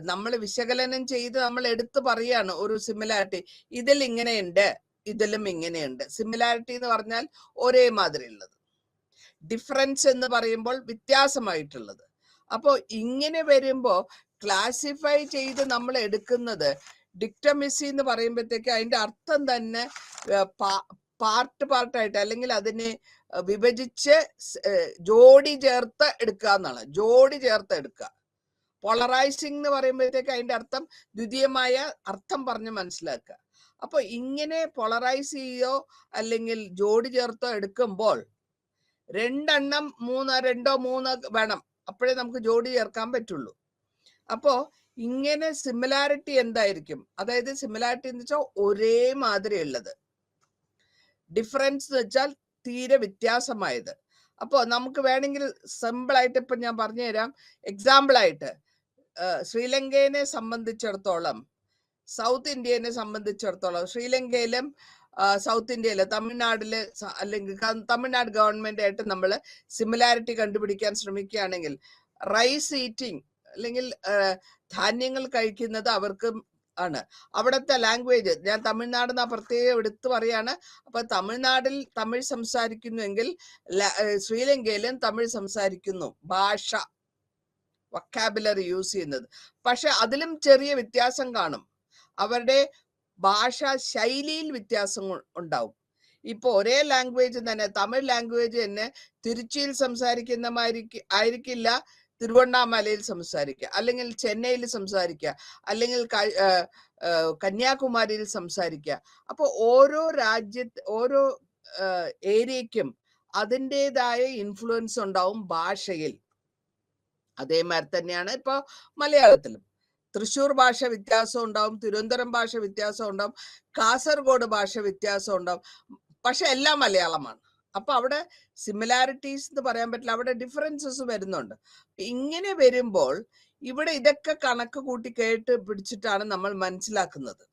നമ്മൾ വിശകലനം ചെയ്ത് നമ്മൾ എടുത്തു പറയാണ് ഒരു സിമിലാരിറ്റി, ഇതിൽ ഇങ്ങനെയുണ്ട്, ഇതിലും ഇങ്ങനെയുണ്ട്. സിമിലാരിറ്റി എന്ന് പറഞ്ഞാൽ ഒരേ മാതിരി ഉള്ളത്, ഡിഫറൻസ് എന്ന് പറയുമ്പോൾ വ്യത്യാസമായിട്ടുള്ളത്. അപ്പോ ഇങ്ങനെ വരുമ്പോ ക്ലാസിഫൈ ചെയ്ത് നമ്മൾ എടുക്കുന്നത് ഡിക്റ്റമിസി എന്ന് പറയുമ്പോഴത്തേക്ക് അതിന്റെ അർത്ഥം തന്നെ പാർട്ടായിട്ട് അല്ലെങ്കിൽ അതിനെ വിഭജിച്ച് ജോഡി ചേർത്ത് എടുക്കുക എന്നാണ്. ജോഡി ചേർത്ത് എടുക്കുക. പോളറൈസിങ് എന്ന് പറയുമ്പോഴത്തേക്ക് അതിന്റെ അർത്ഥം ദ്വിതീയമായ അർത്ഥം പറഞ്ഞ് മനസ്സിലാക്കുക. അപ്പൊ ഇങ്ങനെ പോളറൈസ് ചെയ്യോ അല്ലെങ്കിൽ ജോഡി ചേർത്തോ എടുക്കുമ്പോൾ രണ്ടെണ്ണം രണ്ടോ മൂന്നോ വേണം, അപ്പോഴേ നമുക്ക് ജോഡി ചേർക്കാൻ പറ്റുള്ളൂ. അപ്പോ ഇങ്ങനെ സിമിലാരിറ്റി എന്തായിരിക്കും? അതായത് സിമിലാരിറ്റി എന്ന് വെച്ചാൽ ഒരേ മാതിരി ഉള്ളത്, ഡിഫറൻസ് എന്ന് വെച്ചാൽ തീരെ വ്യത്യാസമായത്. അപ്പോൾ നമുക്ക് വേണമെങ്കിൽ സിമ്പിൾ ആയിട്ട് ഇപ്പൊ ഞാൻ പറഞ്ഞുതരാം. എക്സാമ്പിൾ ആയിട്ട് ശ്രീലങ്കയെ സംബന്ധിച്ചിടത്തോളം, സൗത്ത് ഇന്ത്യനെ സംബന്ധിച്ചിടത്തോളം, ശ്രീലങ്കയിലും സൗത്ത് ഇന്ത്യയില് തമിഴ്നാട്ടില് അല്ലെങ്കിൽ തമിഴ്നാട് ഗവൺമെന്റ് ആയിട്ട് നമ്മൾ സിമിലാരിറ്റി കണ്ടുപിടിക്കാൻ ശ്രമിക്കുകയാണെങ്കിൽ, റൈസ് ഈറ്റിംഗ് അല്ലെങ്കിൽ ധാന്യങ്ങൾ കഴിക്കുന്നത് അവർക്ക് ആണ്. അവിടുത്തെ ലാംഗ്വേജ്, ഞാൻ തമിഴ്നാട് പ്രത്യേകം എടുത്തു പറയാണ്. അപ്പൊ തമിഴ്നാട്ടിൽ തമിഴ് സംസാരിക്കുന്നുവെങ്കിൽ ശ്രീലങ്കയിലും തമിഴ് സംസാരിക്കുന്നു, ഭാഷ വൊക്കാബുലറി യൂസ് ചെയ്യുന്നത്. പക്ഷെ അതിലും ചെറിയ വ്യത്യാസം കാണും, അവരുടെ ഭാഷാ ശൈലിയിൽ വ്യത്യാസം ഉണ്ടാവും. ഇപ്പൊ ഒരേ ലാംഗ്വേജ് തന്നെ, തമിഴ് ലാംഗ്വേജ് തന്നെ തിരുച്ചിയിൽ സംസാരിക്കുന്ന ആയിരിക്കില്ല തിരുവണ്ണാമലയിൽ സംസാരിക്കുക, അല്ലെങ്കിൽ ചെന്നൈയിൽ സംസാരിക്കുക, അല്ലെങ്കിൽ കന്യാകുമാരിയിൽ സംസാരിക്കുക. അപ്പോൾ ഓരോ ഓരോ ഏരിയയ്ക്കും അതിൻ്റെതായ ഇൻഫ്ലുവൻസ് ഉണ്ടാവും ഭാഷയിൽ. അതേമാതിരി തന്നെയാണ് ഇപ്പൊ മലയാളത്തിലും. തൃശ്ശൂർ ഭാഷ വ്യത്യാസം ഉണ്ടാവും, തിരുവനന്തപുരം ഭാഷ വ്യത്യാസം ഉണ്ടാവും, കാസർഗോഡ് ഭാഷ വ്യത്യാസം ഉണ്ടാവും. പക്ഷെ എല്ലാം മലയാളമാണ്. അപ്പൊ അവിടെ സിമിലാരിറ്റീസ് എന്ന് പറയാൻ പറ്റില്ല, അവിടെ ഡിഫറൻസസ് വരുന്നുണ്ട്. ഇങ്ങനെ വരുമ്പോൾ ഇവിടെ ഇതൊക്കെ കണക്ക് കൂട്ടി കേട്ട് പിടിച്ചിട്ടാണ് നമ്മൾ മനസ്സിലാക്കുന്നത്.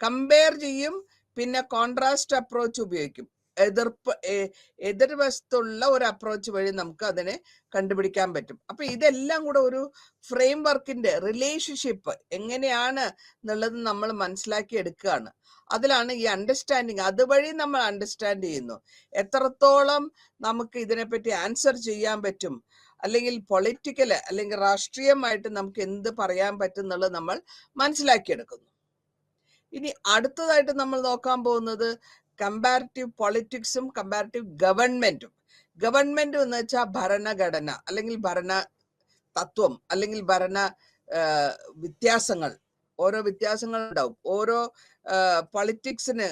കമ്പയർ ചെയ്യും, പിന്നെ കോൺട്രാസ്റ്റ് അപ്രോച്ച് ഉപയോഗിക്കും. എതിർവശത്തുള്ള ഒരു അപ്രോച്ച് വഴി നമുക്ക് അതിനെ കണ്ടുപിടിക്കാൻ പറ്റും. അപ്പൊ ഇതെല്ലാം കൂടെ ഒരു ഫ്രെയിം വർക്കിന്റെ റിലേഷൻഷിപ്പ് എങ്ങനെയാണ് എന്നുള്ളത് നമ്മൾ മനസ്സിലാക്കി എടുക്കുകയാണ്. അതിലാണ് ഈ അണ്ടർസ്റ്റാൻഡിങ്. അതുവഴി നമ്മൾ അണ്ടർസ്റ്റാൻഡ് ചെയ്യുന്നു എത്രത്തോളം നമുക്ക് ഇതിനെപ്പറ്റി ആൻസർ ചെയ്യാൻ പറ്റും, അല്ലെങ്കിൽ പൊളിറ്റിക്കല് അല്ലെങ്കിൽ രാഷ്ട്രീയമായിട്ട് നമുക്ക് എന്ത് പറയാൻ പറ്റും എന്നുള്ളത് നമ്മൾ മനസ്സിലാക്കിയെടുക്കുന്നു. ഇനി അടുത്തതായിട്ട് നമ്മൾ നോക്കാൻ പോകുന്നത് കമ്പാരിറ്റീവ് പൊളിറ്റിക്സും കമ്പാരിറ്റീവ് ഗവൺമെന്റും. ഗവൺമെന്റ് എന്ന് വെച്ചാൽ ഭരണഘടന അല്ലെങ്കിൽ ഭരണ തത്വം അല്ലെങ്കിൽ ഭരണ വ്യത്യാസങ്ങൾ, ഓരോ വ്യത്യാസങ്ങൾ ഉണ്ടാവും. ഓരോ പൊളിറ്റിക്സ് എന്ന്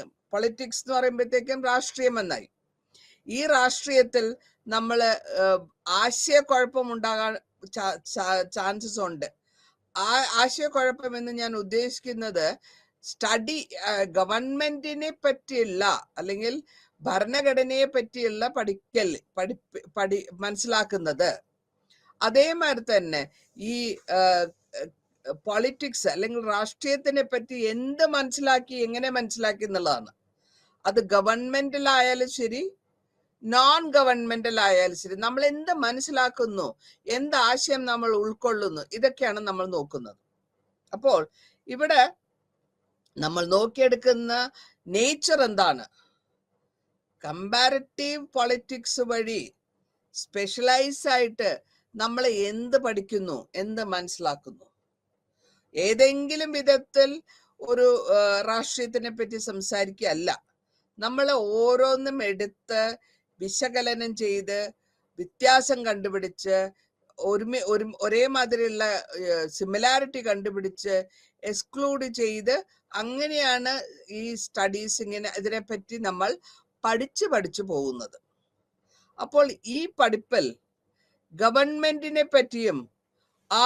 പറയുമ്പോഴത്തേക്കും രാഷ്ട്രീയം എന്നായി. ഈ രാഷ്ട്രീയത്തിൽ നമ്മള് ആശയക്കുഴപ്പം ഉണ്ടാകാൻ ചാൻസസ് ഉണ്ട്. ആ ആശയക്കുഴപ്പം എന്ന് ഞാൻ ഉദ്ദേശിക്കുന്നത് ഗവൺമെന്റിനെ പറ്റിയുള്ള അല്ലെങ്കിൽ ഭരണഘടനയെ പറ്റിയുള്ള മനസ്സിലാക്കുന്നത്. അതേമാതിരി തന്നെ ഈ പൊളിറ്റിക്സ് അല്ലെങ്കിൽ രാഷ്ട്രീയത്തിനെ പറ്റി എന്ത് മനസ്സിലാക്കി, എങ്ങനെ മനസ്സിലാക്കി എന്നുള്ളതാണ്. അത് ഗവൺമെന്റിലായാലും ശരി, നോൺ ഗവൺമെന്റൽ ആയാലും ശരി, നമ്മൾ എന്ത് മനസ്സിലാക്കുന്നു, എന്ത് ആശയം നമ്മൾ ഉൾക്കൊള്ളുന്നു, ഇതൊക്കെയാണ് നമ്മൾ നോക്കുന്നത്. അപ്പോൾ ഇവിടെ നമ്മൾ നോക്കിയെടുക്കുന്ന നേച്ചർ എന്താണ്? കമ്പാരിറ്റീവ് പൊളിറ്റിക്സ് വഴി സ്പെഷ്യലൈസ് ആയിട്ട് നമ്മൾ എന്ത് പഠിക്കുന്നു, എന്ത് മനസ്സിലാക്കുന്നു. ഏതെങ്കിലും വിധത്തിൽ ഒരു രാഷ്ട്രീയത്തിനെ പറ്റി സംസാരിക്കുകയല്ല, നമ്മൾ ഓരോന്നും എടുത്ത് വിശകലനം ചെയ്ത് വ്യത്യാസം കണ്ടുപിടിച്ച് ഒരേ മാതിരിയുള്ള സിമിലാരിറ്റി കണ്ടുപിടിച്ച് എക്സ്ക്ലൂഡ് ചെയ്ത് അങ്ങനെയാണ് ഈ സ്റ്റഡീസ് ഇതിനെപ്പറ്റി നമ്മൾ പഠിച്ചു പോകുന്നത്. അപ്പോൾ ഈ പഠിപ്പിൽ ഗവൺമെന്റിനെ പറ്റിയും ആ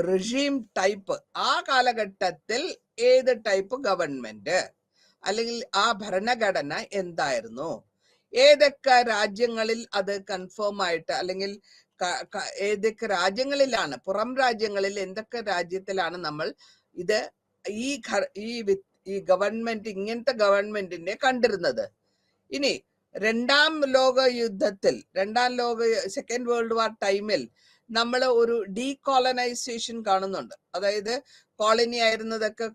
റെജീം ടൈപ്പ്, ആ കാലഘട്ടത്തിൽ ഏത് ടൈപ്പ് ഗവൺമെന്റ് അല്ലെങ്കിൽ ആ ഭരണഘടന എന്തായിരുന്നു, ഏതൊക്കെ രാജ്യങ്ങളിൽ അത് കൺഫേം ആയിട്ട്, അല്ലെങ്കിൽ ഏതൊക്കെ രാജ്യങ്ങളിലാണ്, പുറം രാജ്യങ്ങളിൽ എന്തൊക്കെ രാജ്യത്തിലാണ് നമ്മൾ ഇത് ഈ ഗവൺമെന്റ്, ഇങ്ങനത്തെ ഗവൺമെന്റിനെ കണ്ടിരുന്നത്. ഇനി സെക്കൻഡ് വേൾഡ് വാർ ടൈമിൽ നമ്മൾ ഒരു ഡീകോളനൈസേഷൻ കാണുന്നുണ്ട്. അതായത് കോളനി ആയിരുന്നതൊക്കെ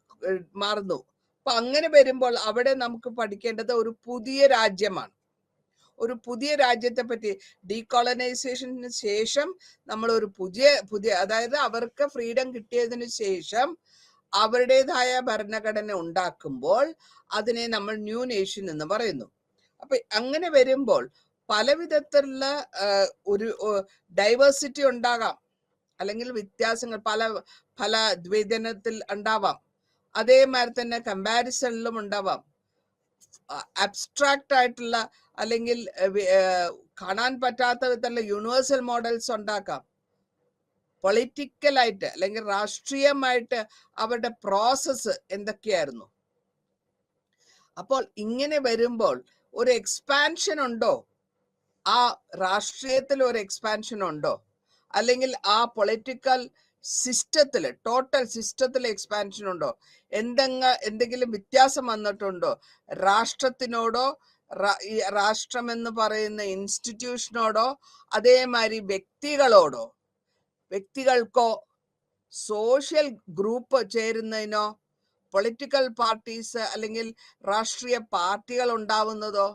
മാറുന്നു. അപ്പൊ അങ്ങനെ വരുമ്പോൾ അവിടെ നമുക്ക് പഠിക്കേണ്ടത് ഒരു പുതിയ രാജ്യമാണ്. ഒരു പുതിയ രാജ്യത്തെ പറ്റി ഡീകോളനൈസേഷന് ശേഷം നമ്മൾ ഒരു പുതിയ അതായത് അവർക്ക് ഫ്രീഡം കിട്ടിയതിനു ശേഷം അവരുടേതായ ഭരണഘടന ഉണ്ടാക്കുമ്പോൾ അതിനെ നമ്മൾ ന്യൂ നേഷൻ എന്ന് പറയുന്നു. അപ്പൊ അങ്ങനെ വരുമ്പോൾ പല വിധത്തിലുള്ള ഒരു ഡൈവേഴ്സിറ്റി ഉണ്ടാകാം, അല്ലെങ്കിൽ വ്യത്യാസങ്ങൾ പല ദ്വിദിനത്തിൽ ഉണ്ടാവാം. അതേമാതിരി തന്നെ കമ്പാരിസണിലും ഉണ്ടാവാം. അബ്സ്ട്രാക്റ്റ് ആയിട്ടുള്ള അല്ലെങ്കിൽ കാണാൻ പറ്റാത്ത വിധത്തിലുള്ള യൂണിവേഴ്സൽ മോഡൽസ് ഉണ്ടാക്കാം. പൊളിറ്റിക്കലായിട്ട് അല്ലെങ്കിൽ രാഷ്ട്രീയമായിട്ട് അവരുടെ പ്രോസസ്സ് എന്തൊക്കെയായിരുന്നു. അപ്പോൾ ഇങ്ങനെ വരുമ്പോൾ ഒരു എക്സ്പാൻഷൻ ഉണ്ടോ? ആ രാഷ്ട്രീയത്തിൽ ഒരു എക്സ്പാൻഷൻ ഉണ്ടോ? അല്ലെങ്കിൽ ആ പൊളിറ്റിക്കൽ സിസ്റ്റത്തില്, ടോട്ടൽ സിസ്റ്റത്തിൽ എക്സ്പാൻഷൻ ഉണ്ടോ? എന്തെങ്കിലും വ്യത്യാസം വന്നിട്ടുണ്ടോ? രാഷ്ട്രത്തിനോടോ ഈ രാഷ്ട്രം എന്ന് പറയുന്ന ഇൻസ്റ്റിറ്റ്യൂഷനോടോ അതേമാതിരി വ്യക്തികൾക്കോ സോഷ്യൽ ഗ്രൂപ്പ് ചേരുന്നതിനോ പൊളിറ്റിക്കൽ പാർട്ടീസ് അല്ലെങ്കിൽ രാഷ്ട്രീയ പാർട്ടികൾ ഉണ്ടാവുന്നതോ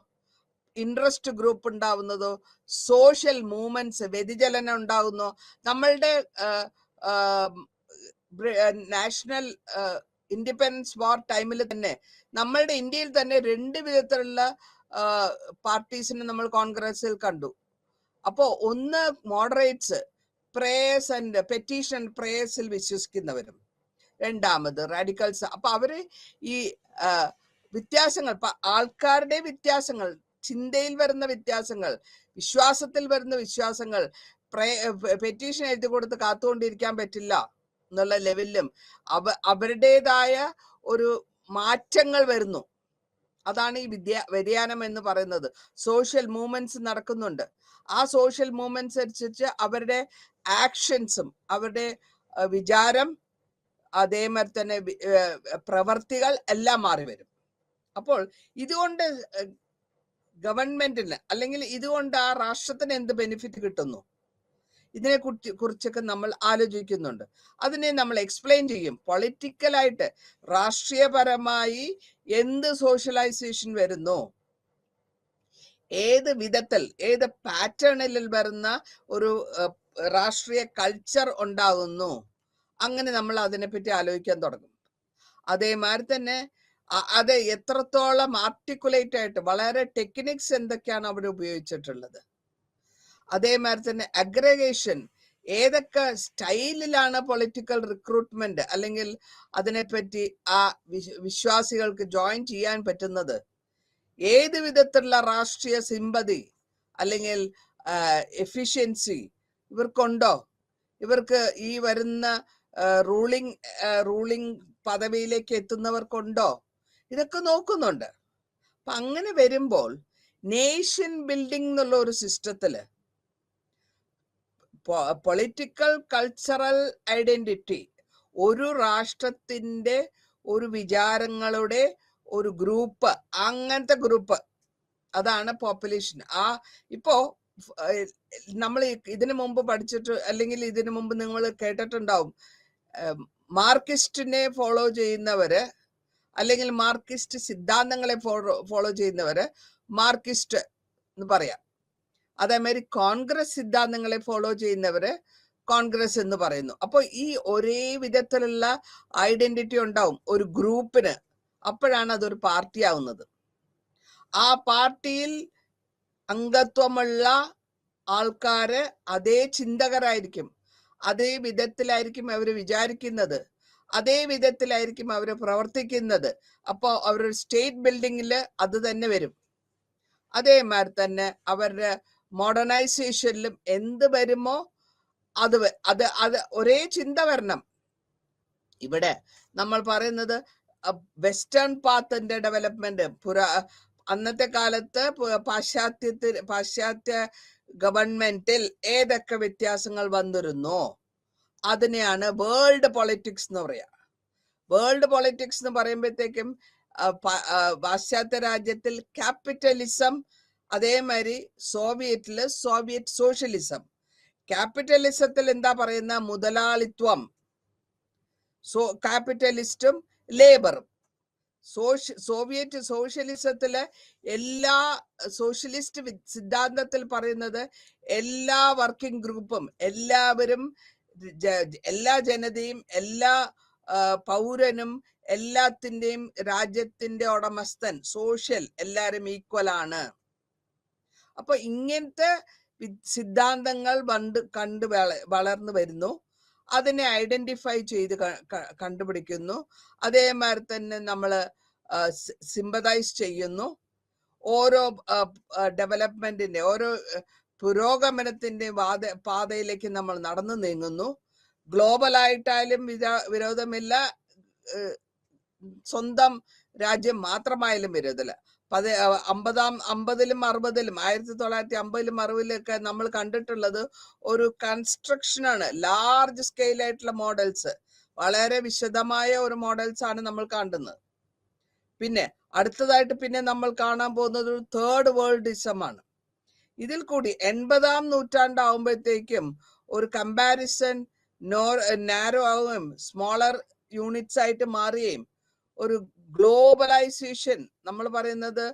ഇൻട്രസ്റ്റ് ഗ്രൂപ്പ് ഉണ്ടാവുന്നതോ സോഷ്യൽ മൂവ്മെന്റ്സ് വ്യതിചലനം ഉണ്ടാകുന്നോ? നമ്മളുടെ നാഷണൽ ഇൻഡിപെൻഡൻസ് വാർ ടൈമിൽ തന്നെ നമ്മളുടെ ഇന്ത്യയിൽ തന്നെ 2 വിധത്തിലുള്ള പാർട്ടീസിനെ നമ്മൾ കോൺഗ്രസിൽ കണ്ടു. അപ്പോ ഒന്ന് മോഡറേറ്റ്സ്, പ്രേയേഴ്സ് ആൻഡ് പെറ്റീഷൻ പ്രേയേഴ്സിൽ വിശ്വസിക്കുന്നവരും, രണ്ടാമത് റാഡിക്കൽസ്. അപ്പൊ അവര് ഈ വ്യത്യാസങ്ങൾ, ആൾക്കാരുടെ വ്യത്യാസങ്ങൾ, ചിന്തയിൽ വരുന്ന വ്യത്യാസങ്ങൾ, വിശ്വാസത്തിൽ വരുന്ന വ്യത്യാസങ്ങൾ, പെറ്റീഷൻ എഴുതി കൊടുത്ത് കാത്തുകൊണ്ടിരിക്കാൻ പറ്റില്ല എന്നുള്ള ലെവലിലും അവരുടേതായ ഒരു മാറ്റങ്ങൾ വരുന്നു. അതാണ് ഈ വ്യതിയാനം എന്ന് പറയുന്നത്. സോഷ്യൽ മൂവ്മെന്റ്സ് നടക്കുന്നുണ്ട്. ആ സോഷ്യൽ മൂവ്മെന്റ്സ് അനുസരിച്ച് അവരുടെ ആക്ഷൻസും അവരുടെ വിചാരം അതേമാതിരി തന്നെ പ്രവർത്തികൾ എല്ലാം മാറി വരും. അപ്പോൾ ഇതുകൊണ്ട് ഗവൺമെന്റിന് അല്ലെങ്കിൽ ഇതുകൊണ്ട് ആ രാഷ്ട്രത്തിന് എന്ത് ബെനിഫിറ്റ് കിട്ടുന്നു, ഇതിനെ കുറിച്ചൊക്കെ നമ്മൾ ആലോചിക്കുന്നുണ്ട്. അതിനെ നമ്മൾ എക്സ്പ്ലെയിൻ ചെയ്യും. പൊളിറ്റിക്കലായിട്ട് രാഷ്ട്രീയപരമായി എന്ത് സോഷ്യലൈസേഷൻ വരുന്നു, ഏത് വിധത്തിൽ ഏത് പാറ്റേണിൽ വരുന്ന ഒരു രാഷ്ട്രീയ കൾച്ചർ ഉണ്ടാകുന്നു, അങ്ങനെ നമ്മൾ അതിനെപ്പറ്റി ആലോചിക്കാൻ തുടങ്ങും. അതേമാതിരി തന്നെ അത് എത്രത്തോളം ആർട്ടിക്കുലേറ്റ് ആയിട്ട് വളരെ ടെക്നിക്സ് എന്തൊക്കെയാണ് അവിടെ ഉപയോഗിച്ചിട്ടുള്ളത്. അതേമാതിരി തന്നെ അഗ്രഗേഷൻ, ഏതൊക്കെ സ്റ്റൈലിലാണ് പൊളിറ്റിക്കൽ റിക്രൂട്ട്മെന്റ് അല്ലെങ്കിൽ അതിനെപ്പറ്റി ആ വിശ്വാസികൾക്ക് ജോയിൻ ചെയ്യാൻ പറ്റുന്നത്, ഏത് വിധത്തിലുള്ള രാഷ്ട്രീയ സിമ്പതി അല്ലെങ്കിൽ എഫിഷ്യൻസി ഇവർക്കുണ്ടോ, ഇവർക്ക് ഈ വരുന്ന റൂളിംഗ് പദവിയിലേക്ക് എത്തുന്നവർക്കുണ്ടോ, ഇതൊക്കെ നോക്കുന്നുണ്ട്. അപ്പൊ അങ്ങനെ വരുമ്പോൾ നേഷൻ ബിൽഡിംഗ് എന്നുള്ള ഒരു സിസ്റ്റത്തില് പൊളിറ്റിക്കൽ കൾച്ചറൽ ഐഡന്റിറ്റി, ഒരു രാഷ്ട്രത്തിന്റെ ഒരു വിചാരങ്ങളുടെ ഒരു ഗ്രൂപ്പ്, അങ്ങനത്തെ ഗ്രൂപ്പ്, അതാണ് പോപ്പുലേഷൻ. ഇപ്പോ നമ്മൾ ഇതിനു മുമ്പ് പഠിച്ചിട്ട് അല്ലെങ്കിൽ ഇതിനു മുമ്പ് നിങ്ങൾ കേട്ടിട്ടുണ്ടാവും, മാർക്സിസ്റ്റിനെ ഫോളോ ചെയ്യുന്നവര് അല്ലെങ്കിൽ മാർക്സിസ്റ്റ് സിദ്ധാന്തങ്ങളെ ഫോളോ ചെയ്യുന്നവര് മാർക്സിസ്റ്റ് എന്ന് പറയാം. അതേമാതിരി കോൺഗ്രസ് സിദ്ധാന്തങ്ങളെ ഫോളോ ചെയ്യുന്നവര് കോൺഗ്രസ് എന്ന് പറയുന്നു. അപ്പൊ ഈ ഒരേ വിധത്തിലുള്ള ഐഡന്റിറ്റി ഉണ്ടാവും ഒരു ഗ്രൂപ്പിന്. അപ്പോഴാണ് അതൊരു പാർട്ടി ആവുന്നത്. ആ പാർട്ടിയിൽ അംഗത്വമുള്ള ആൾക്കാര് അതേ ചിന്തകരായിരിക്കും, അതേ വിധത്തിലായിരിക്കും അവര് വിചാരിക്കുന്നത്, അതേ വിധത്തിലായിരിക്കും അവര് പ്രവർത്തിക്കുന്നത്. അപ്പോ അവരുടെ സ്റ്റേറ്റ് ബിൽഡിങ്ങില് അത് തന്നെ വരും. അതേമാതിരി തന്നെ അവരുടെ മോഡേണൈസേഷനിലും എന്ത് വരുമോ അത് ഒരേ ചിന്ത വരണം. ഇവിടെ നമ്മൾ പറയുന്നത് വെസ്റ്റേൺ പാത്തിന്റെ ഡെവലപ്മെന്റ്. അന്നത്തെ കാലത്ത് പാശ്ചാത്യ ഗവൺമെന്റിൽ ഏതൊക്കെ വ്യത്യാസങ്ങൾ വന്നിരുന്നോ അതിനെയാണ് വേൾഡ് പൊളിറ്റിക്സ് എന്ന് പറയാ. വേൾഡ് പൊളിറ്റിക്സ് എന്ന് പറയുമ്പോഴത്തേക്കും പാശ്ചാത്യ രാജ്യത്തിൽ ക്യാപിറ്റലിസം, അതേമാതിരി സോവിയറ്റില് സോവിയറ്റ് സോഷ്യലിസം. ക്യാപിറ്റലിസത്തിൽ എന്താ പറയുന്ന മുതലാളിത്വം, ക്യാപിറ്റലിസ്റ്റും ലേബറും. സോവിയറ്റ് സോഷ്യലിസത്തില് എല്ലാ സോഷ്യലിസ്റ്റ് സിദ്ധാന്തത്തിൽ പറയുന്നത് എല്ലാ വർക്കിംഗ് ഗ്രൂപ്പും എല്ലാവരും, എല്ലാ ജനതയും എല്ലാ പൗരനും എല്ലാത്തിൻ്റെയും രാജ്യത്തിന്റെ ഉടമസ്ഥൻ, സോഷ്യൽ, എല്ലാവരും ഈക്വൽ ആണ്. അപ്പൊ ഇങ്ങനത്തെ സിദ്ധാന്തങ്ങൾ കണ്ട് വളർന്നു വരുന്നു. അതിനെ ഐഡന്റിഫൈ ചെയ്ത് കണ്ടുപിടിക്കുന്നു. അതേമാതിരി തന്നെ നമ്മൾ സിമ്പതൈസ് ചെയ്യുന്നു. ഓരോ ഡെവലപ്മെന്റിന്റെ ഓരോ പുരോഗമനത്തിന്റെ പാതയിലേക്ക് നമ്മൾ നടന്നു നീങ്ങുന്നു. ഗ്ലോബലായിട്ടായാലും വിരോധമില്ല, സ്വന്തം രാജ്യം മാത്രമായാലും വിരോധമില്ല. 50-ലും 60-ലും 1950-ലും 60-ലൊക്കെ നമ്മൾ കണ്ടിട്ടുള്ളത് ഒരു കൺസ്ട്രക്ഷനാണ്. ലാർജ് സ്കെയിൽ ആയിട്ടുള്ള മോഡൽസ്, വളരെ വിശദമായ ഒരു മോഡൽസ് ആണ് നമ്മൾ കാണുന്നത്. പിന്നെ അടുത്തതായിട്ട് പിന്നെ നമ്മൾ കാണാൻ പോകുന്നത് ഒരു തേർഡ് വേൾഡിസമാണ്. ഇതിൽ കൂടി 80-ാം നൂറ്റാണ്ടാവുമ്പോഴത്തേക്കും ഒരു കമ്പാരിസൺ നാരോ ആവുകയും സ്മോളർ യൂണിറ്റ്സ് ആയിട്ട് മാറുകയും ഒരു ഗ്ലോബലൈസേഷൻ, നമ്മൾ പറയുന്നത്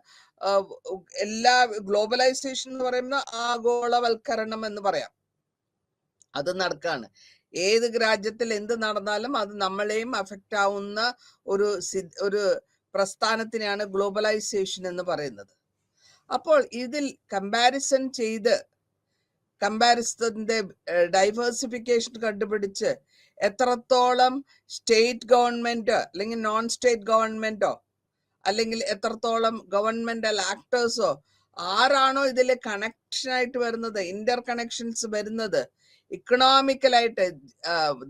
എല്ലാ ഗ്ലോബലൈസേഷൻ എന്ന് പറയുന്ന ആഗോളവൽക്കരണം എന്ന് പറയാം, അത് നടക്കാണ്. ഏത് രാജ്യത്തിൽ എന്ത് നടന്നാലും അത് നമ്മളെയും അഫക്റ്റ് ആവുന്ന ഒരു പ്രസ്ഥാനത്തിനെയാണ് ഗ്ലോബലൈസേഷൻ എന്ന് പറയുന്നത്. അപ്പോൾ ഇതിൽ കമ്പാരിസന്റെ ഡൈവേഴ്സിഫിക്കേഷൻ കണ്ടുപിടിച്ച് എത്രത്തോളം സ്റ്റേറ്റ് ഗവൺമെന്റ് അല്ലെങ്കിൽ നോൺ സ്റ്റേറ്റ് ഗവൺമെന്റോ അല്ലെങ്കിൽ എത്രത്തോളം ഗവൺമെന്റൽ ആക്ടേഴ്സോ ആരാണോ ഇതിൽ കണക്ഷനായിട്ട് വരുന്നത്, ഇന്റർ കണക്ഷൻസ് വരുന്നത്, ഇക്കണോമിക്കലായിട്ട്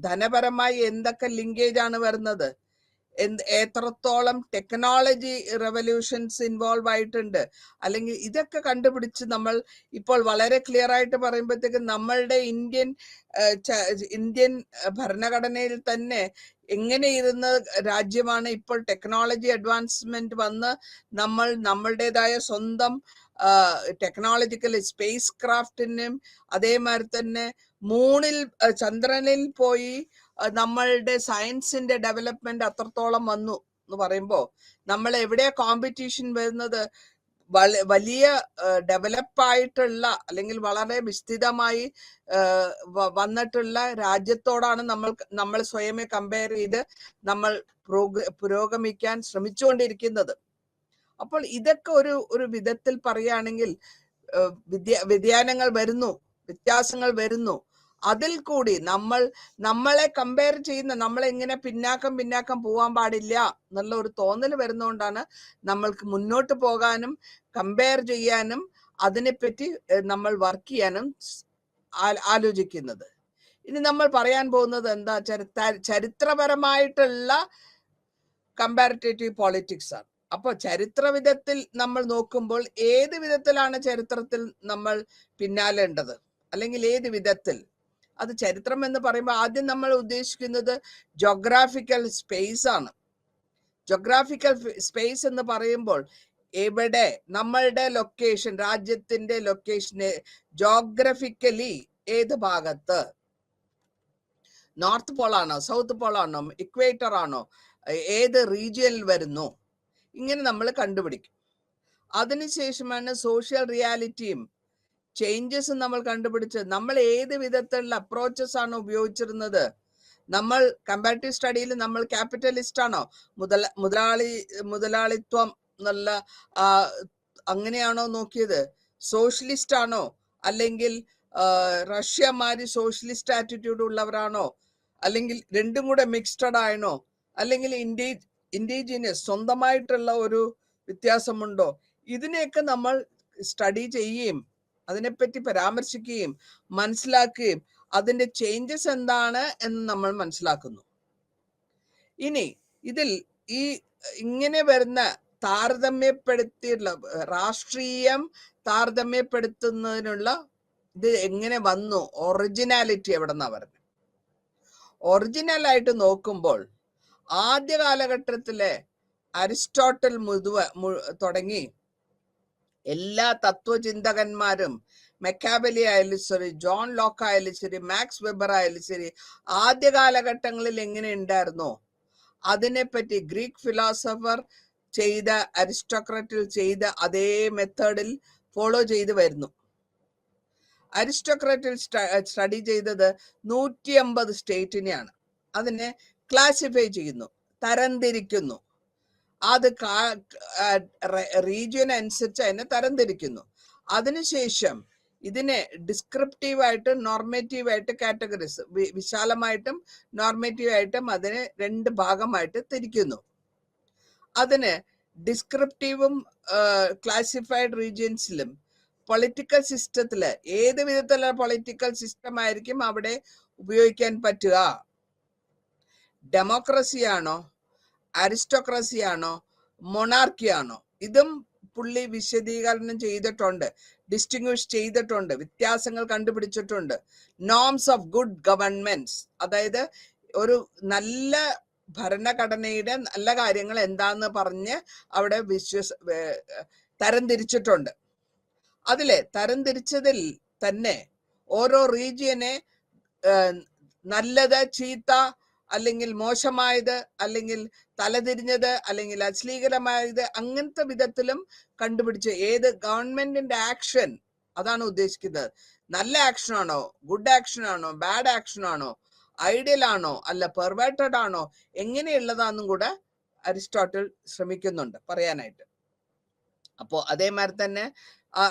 ധനപരമായി എന്തൊക്കെ ലിങ്കേജ് ആണ് വരുന്നത്, എത്രത്തോളം ടെക്നോളജി റെവല്യൂഷൻസ് ഇൻവോൾവ് ആയിട്ടുണ്ട്, അല്ലെങ്കിൽ ഇതൊക്കെ കണ്ടുപിടിച്ച് നമ്മൾ ഇപ്പോൾ വളരെ ക്ലിയർ ആയിട്ട് പറയുമ്പോഴത്തേക്ക് നമ്മളുടെ ഇന്ത്യൻ ഭരണഘടനയിൽ തന്നെ എങ്ങനെ ഇരുന്ന രാജ്യമാണ് ഇപ്പോൾ ടെക്നോളജി അഡ്വാൻസ്മെന്റ് വന്ന് നമ്മളുടേതായ സ്വന്തം ടെക്നോളജിക്കൽ സ്പേസ് ക്രാഫ്റ്റിനും അതേമാതിരി തന്നെ ചന്ദ്രനിൽ പോയി നമ്മളുടെ സയൻസിന്റെ ഡെവലപ്മെന്റ് അത്രത്തോളം വന്നു എന്ന് പറയുമ്പോൾ നമ്മൾ എവിടെയാ കോമ്പറ്റീഷൻ വരുന്നത്? വലിയ ഡെവലപ്പായിട്ടുള്ള അല്ലെങ്കിൽ വളരെ വിസ്തൃതമായി വന്നിട്ടുള്ള രാജ്യത്തോടാണ് നമ്മൾ സ്വയമേ കമ്പയർ ചെയ്ത് നമ്മൾ പുരോഗമിക്കാൻ ശ്രമിച്ചുകൊണ്ടിരിക്കുന്നത്. അപ്പോൾ ഇതൊക്കെ ഒരു വിധത്തിൽ പറയുകയാണെങ്കിൽ വ്യതിയാനങ്ങൾ വരുന്നു, വ്യത്യാസങ്ങൾ വരുന്നു. അതിൽ കൂടി നമ്മളെ കമ്പയർ ചെയ്യുന്ന, നമ്മളെങ്ങനെ പിന്നാക്കം പോകാൻ പാടില്ല എന്നുള്ള ഒരു തോന്നൽ വരുന്നതുകൊണ്ടാണ് നമ്മൾക്ക് മുന്നോട്ട് പോകാനും കമ്പയർ ചെയ്യാനും അതിനെപ്പറ്റി നമ്മൾ വർക്ക് ചെയ്യാനും ആലോചിക്കുന്നത്. ഇനി നമ്മൾ പറയാൻ പോകുന്നത് എന്താ, ചരിത്രപരമായിട്ടുള്ള കമ്പാരിറ്റേറ്റീവ് പോളിറ്റിക്സ് ആണ്. അപ്പോൾ ചരിത്ര വിധത്തിൽ നമ്മൾ നോക്കുമ്പോൾ ഏത് വിധത്തിലാണ് ചരിത്രത്തിൽ നമ്മൾ പിന്നാലേണ്ടത്, അല്ലെങ്കിൽ ഏത് വിധത്തിൽ? അത് ചരിത്രം എന്ന് പറയുമ്പോൾ ആദ്യം നമ്മൾ ഉദ്ദേശിക്കുന്നത് ജോഗ്രാഫിക്കൽ സ്പേസ് ആണ്. ജോഗ്രാഫിക്കൽ സ്പേസ് എന്ന് പറയുമ്പോൾ എവിടെ നമ്മളുടെ ലൊക്കേഷൻ, രാജ്യത്തിന്റെ ലൊക്കേഷന് ജോഗ്രഫിക്കലി ഏത് ഭാഗത്ത്, നോർത്ത് പോളാണോ, സൗത്ത് പോളാണോ, ഇക്വേറ്റർ ആണോ, ഏത് റീജിയനിൽ വരുന്നു, ഇങ്ങനെ നമ്മൾ കണ്ടുപിടിക്കും. അതിനുശേഷമാണ് സോഷ്യൽ റിയാലിറ്റിയും ചേഞ്ചസ് നമ്മൾ കണ്ടുപിടിച്ച് നമ്മൾ ഏത് വിധത്തിലുള്ള അപ്രോച്ചസ് ആണ് ഉപയോഗിച്ചിരുന്നത്. നമ്മൾ കമ്പാരിറ്റീവ് സ്റ്റഡിയിൽ നമ്മൾ ക്യാപിറ്റലിസ്റ്റ് ആണോ, മുതലാളിത്വം എന്നുള്ള അങ്ങനെയാണോ നോക്കിയത്, സോഷ്യലിസ്റ്റ് ആണോ, അല്ലെങ്കിൽ റഷ്യമാരി സോഷ്യലിസ്റ്റ് ആറ്റിറ്റ്യൂഡ് ഉള്ളവരാണോ, അല്ലെങ്കിൽ രണ്ടും കൂടെ മിക്സ്ഡ് ആണോ, അല്ലെങ്കിൽ ഇൻഡിജിനിയസ് സ്വന്തമായിട്ടുള്ള ഒരു വ്യത്യാസമുണ്ടോ? ഇതിനെയൊക്കെ നമ്മൾ സ്റ്റഡി ചെയ്യുകയും അതിനെപ്പറ്റി പരാമർശിക്കുകയും മനസ്സിലാക്കുകയും അതിന്റെ ചേഞ്ചസ് എന്താണ് എന്ന് നമ്മൾ മനസ്സിലാക്കുന്നു. ഇനി ഇതിൽ ഇങ്ങനെ വരുന്ന താരതമ്യപ്പെടുത്തിയുള്ള രാഷ്ട്രീയം താരതമ്യപ്പെടുത്തുന്നതിനുള്ള ഇത് എങ്ങനെ വന്നു, ഒറിജിനാലിറ്റി എവിടെ നിന്നാ വരുന്നത്? ഒറിജിനലായിട്ട് നോക്കുമ്പോൾ ആദ്യ കാലഘട്ടത്തിലെ അരിസ്റ്റോട്ടൽ തുടങ്ങി എല്ലാ തത്വചിന്തകന്മാരും, മെക്കാബലി ആയാലും ശരി, ജോൺ ലോക്ക് ആയാലും ശരി, മാക്സ് വെബർ ആയാലും ശരി, ആദ്യ കാലഘട്ടങ്ങളിൽ എങ്ങനെ ഉണ്ടായിരുന്നോ അതിനെപ്പറ്റി ഗ്രീക്ക് ഫിലോസഫർ അരിസ്റ്റോക്രറ്റിൽ ചെയ്ത അതേ മെത്തേഡിൽ ഫോളോ ചെയ്ത് വരുന്നു. അരിസ്റ്റോക്രറ്റിൽ സ്റ്റഡി ചെയ്തത് 150 സ്റ്റേറ്റിനെയാണ്. അതിനെ ക്ലാസിഫൈ ചെയ്യുന്നു, തരംതിരിക്കുന്നു. അത് റീജിയൻ അനുസരിച്ച് അതിനെ തരംതിരിക്കുന്നു. അതിനുശേഷം ഇതിനെ ഡിസ്ക്രിപ്റ്റീവായിട്ട് നോർമേറ്റീവായിട്ട് കാറ്റഗറീസ്, വിശാലമായിട്ടും നോർമേറ്റീവായിട്ടും അതിനെ 2 ഭാഗമായിട്ട് തിരിക്കുന്നു. അതിന് ഡിസ്ക്രിപ്റ്റീവും ക്ലാസിഫൈഡ് റീജിയൻസിലും പൊളിറ്റിക്കൽ സിസ്റ്റത്തില് ഏത് വിധത്തിലുള്ള പൊളിറ്റിക്കൽ സിസ്റ്റം ആയിരിക്കും അവിടെ ഉപയോഗിക്കാൻ പറ്റുക? ഡെമോക്രസി ആണോ, അരിസ്റ്റോക്രസി ആണോ, മൊണാർക്കി ആണോ? ഇതും പുള്ളി വിശദീകരണം ചെയ്തിട്ടുണ്ട്, ഡിസ്റ്റിങ്വിഷ് ചെയ്തിട്ടുണ്ട്, വ്യത്യാസങ്ങൾ കണ്ടുപിടിച്ചിട്ടുണ്ട്. നോംസ് ഓഫ് ഗുഡ് ഗവൺമെന്റ്സ്, അതായത് ഒരു നല്ല ഭരണഘടനയുടെ നല്ല കാര്യങ്ങൾ എന്താന്ന് പറഞ്ഞ് അവിടെ തരംതിരിച്ചിട്ടുണ്ട്. അതിലെ തരംതിരിച്ചതിൽ തന്നെ ഓരോ റീജിയനെ നല്ലത്, ചീത്ത, അല്ലെങ്കിൽ മോശമായത്, അല്ലെങ്കിൽ തലതിരിഞ്ഞത്, അല്ലെങ്കിൽ അശ്ലീകരമായത്, അങ്ങനത്തെ വിധത്തിലും കണ്ടുപിടിച്ച് ഏത് ഗവൺമെന്റിന്റെ ആക്ഷൻ അതാണ് ഉദ്ദേശിക്കുന്നത്. നല്ല ആക്ഷൻ ആണോ, ഗുഡ് ആക്ഷൻ ആണോ, ബാഡ് ആക്ഷൻ ആണോ, ഐഡിയൽ ആണോ, അല്ല പെർവേർട്ടഡ് ആണോ, എങ്ങനെയുള്ളതാന്നും കൂടെ അരിസ്റ്റോട്ടിൽ ശ്രമിക്കുന്നുണ്ട് പറയാനായിട്ട്. അപ്പോൾ അതേമാതിരി തന്നെ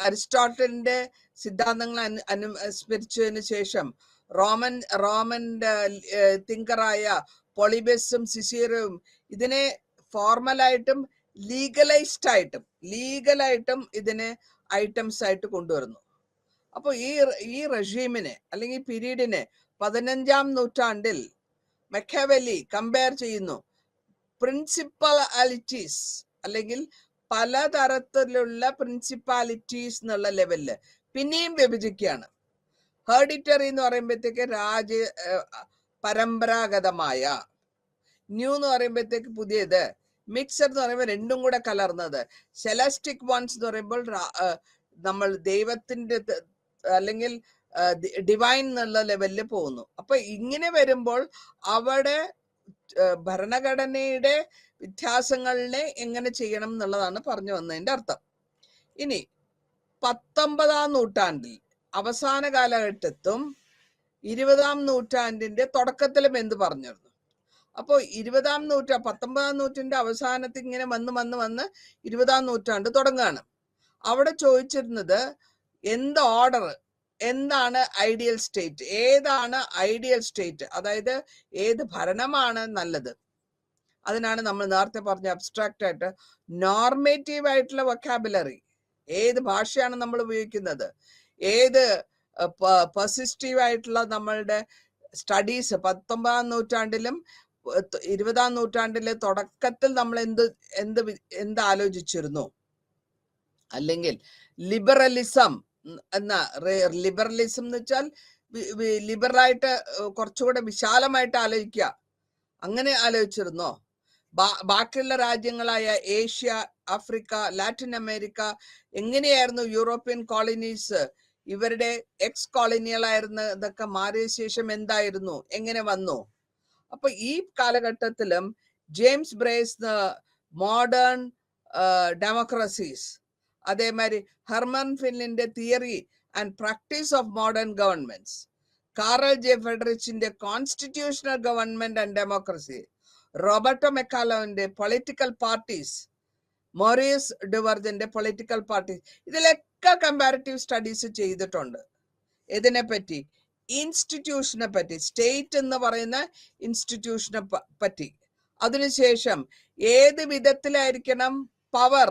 അരിസ്റ്റോട്ടലിന്റെ സിദ്ധാന്തങ്ങൾ അനുസ്മരിച്ചതിന് ശേഷം റോമൻ തിങ്കറായ പോളിബസും സിസീറോയും ഇതിനെ ഫോർമലായിട്ടും ലീഗലായിട്ടും ഇതിനെ ഐറ്റംസ് ആയിട്ട് കൊണ്ടുവരുന്നു. അപ്പോൾ ഈ റെഷീമിനെ അല്ലെങ്കിൽ പീരീഡിനെ 15ാം നൂറ്റാണ്ടിൽ മക്യാവെല്ലി കമ്പയർ ചെയ്യുന്നു. പ്രിൻസിപ്പാലിറ്റീസ് അല്ലെങ്കിൽ പലതരത്തിലുള്ള പ്രിൻസിപ്പാലിറ്റീസ് എന്നുള്ള ലെവലില് പിന്നെയും വിഭജിക്കുകയാണ്. ഹെറിഡിറ്ററി എന്ന് പറയുമ്പോഴത്തേക്ക് പരമ്പരാഗതമായ, ന്യൂ എന്ന് പറയുമ്പോഴത്തേക്ക് പുതിയത്, മിക്സഡ് എന്ന് പറയുമ്പോൾ രണ്ടും കൂടെ കലർന്നത്, സെലസ്റ്റിക് വൺസ് എന്ന് പറയുമ്പോൾ നമ്മൾ ദൈവത്തിന്റെ അല്ലെങ്കിൽ ഡിവൈൻ എന്നുള്ള ലെവലിൽ പോകുന്നു. അപ്പൊ ഇങ്ങനെ വരുമ്പോൾ അവിടെ ഭരണഘടനയുടെ വ്യത്യാസങ്ങളെ എങ്ങനെ ചെയ്യണം എന്നുള്ളതാണ് പറഞ്ഞു വന്നതിന്റെ അർത്ഥം. ഇനി 19ാം നൂറ്റാണ്ടിൽ അവസാന കാലഘട്ടത്തും 20ാം നൂറ്റാണ്ടിന്റെ തുടക്കത്തിലും എന്ത് പറഞ്ഞിരുന്നു? അപ്പോൾ 19ാം നൂറ്റാണ്ടിന്റെ അവസാനത്തിൽ ഇങ്ങനെ വന്ന് 20ാം നൂറ്റാണ്ട് തുടങ്ങുകയാണ്. അവിടെ ചോദിച്ചിരുന്നത് എന്ത് ഓർഡർ, എന്താണ് ഐഡിയൽ സ്റ്റേറ്റ്, ഏതാണ് ഐഡിയൽ സ്റ്റേറ്റ്, അതായത് ഏത് ഭരണമാണ് നല്ലത്. അതിനാണ് നമ്മൾ നേരത്തെ പറഞ്ഞ അബ്സ്ട്രാക്റ്റ് ആയിട്ട് നോർമേറ്റീവ് ആയിട്ടുള്ള വൊക്കാബുലറി, ഏത് ഭാഷയാണ് നമ്മൾ ഉപയോഗിക്കുന്നത്, ഏത് പെർസിസ്റ്റീവ് ആയിട്ടുള്ള നമ്മളുടെ സ്റ്റഡീസ് 19ാം നൂറ്റാണ്ടിലും 20ാം നൂറ്റാണ്ടിലെ തുടക്കത്തിൽ നമ്മൾ എന്ത് ആലോചിച്ചിരുന്നു, അല്ലെങ്കിൽ ലിബറലിസം എന്ന് വെച്ചാൽ ലിബറലായിട്ട് കുറച്ചുകൂടെ വിശാലമായിട്ട് ആലോചിക്കുക, അങ്ങനെ ആലോചിച്ചിരുന്നോ? ബാക്കിയുള്ള രാജ്യങ്ങളായ ഏഷ്യ, ആഫ്രിക്ക, ലാറ്റിൻ അമേരിക്ക, എങ്ങനെയായിരുന്നു യൂറോപ്യൻ കോളനീസ്, ഇവരുടെ എക്സ് കോളനികളായിരുന്നു, ഇതൊക്കെ മാറിയ ശേഷം എന്തായിരുന്നു, എങ്ങനെ വന്നു? അപ്പൊ ഈ കാലഘട്ടത്തിലും ജെയിംസ് ബ്രേസ് മോഡേൺ ഡെമോക്രസീസ്, അതേമാതിരി ഹെർമൻ ഫിന്നിന്റെ theory and practice of modern governments, Carl J ഫെഡറിച്ചിന്റെ constitutional government and democracy, Roberto മെക്കാലോന്റെ പൊളിറ്റിക്കൽ പാർട്ടീസ്, മോറിസ് ഡുവർജന്റെ പൊളിറ്റിക്കൽ പാർട്ടീസ്, ഇതിലൊക്കെ കമ്പാരിറ്റീവ് സ്റ്റഡീസ് ചെയ്തിട്ടുണ്ട്. ഇതിനെ പറ്റി, ഇൻസ്റ്റിറ്റ്യൂഷനെ പറ്റി, സ്റ്റേറ്റ് എന്ന് പറയുന്ന ഇൻസ്റ്റിറ്റ്യൂഷനെ പറ്റി, അതിനുശേഷം ഏത് വിധത്തിലായിരിക്കണം പവർ,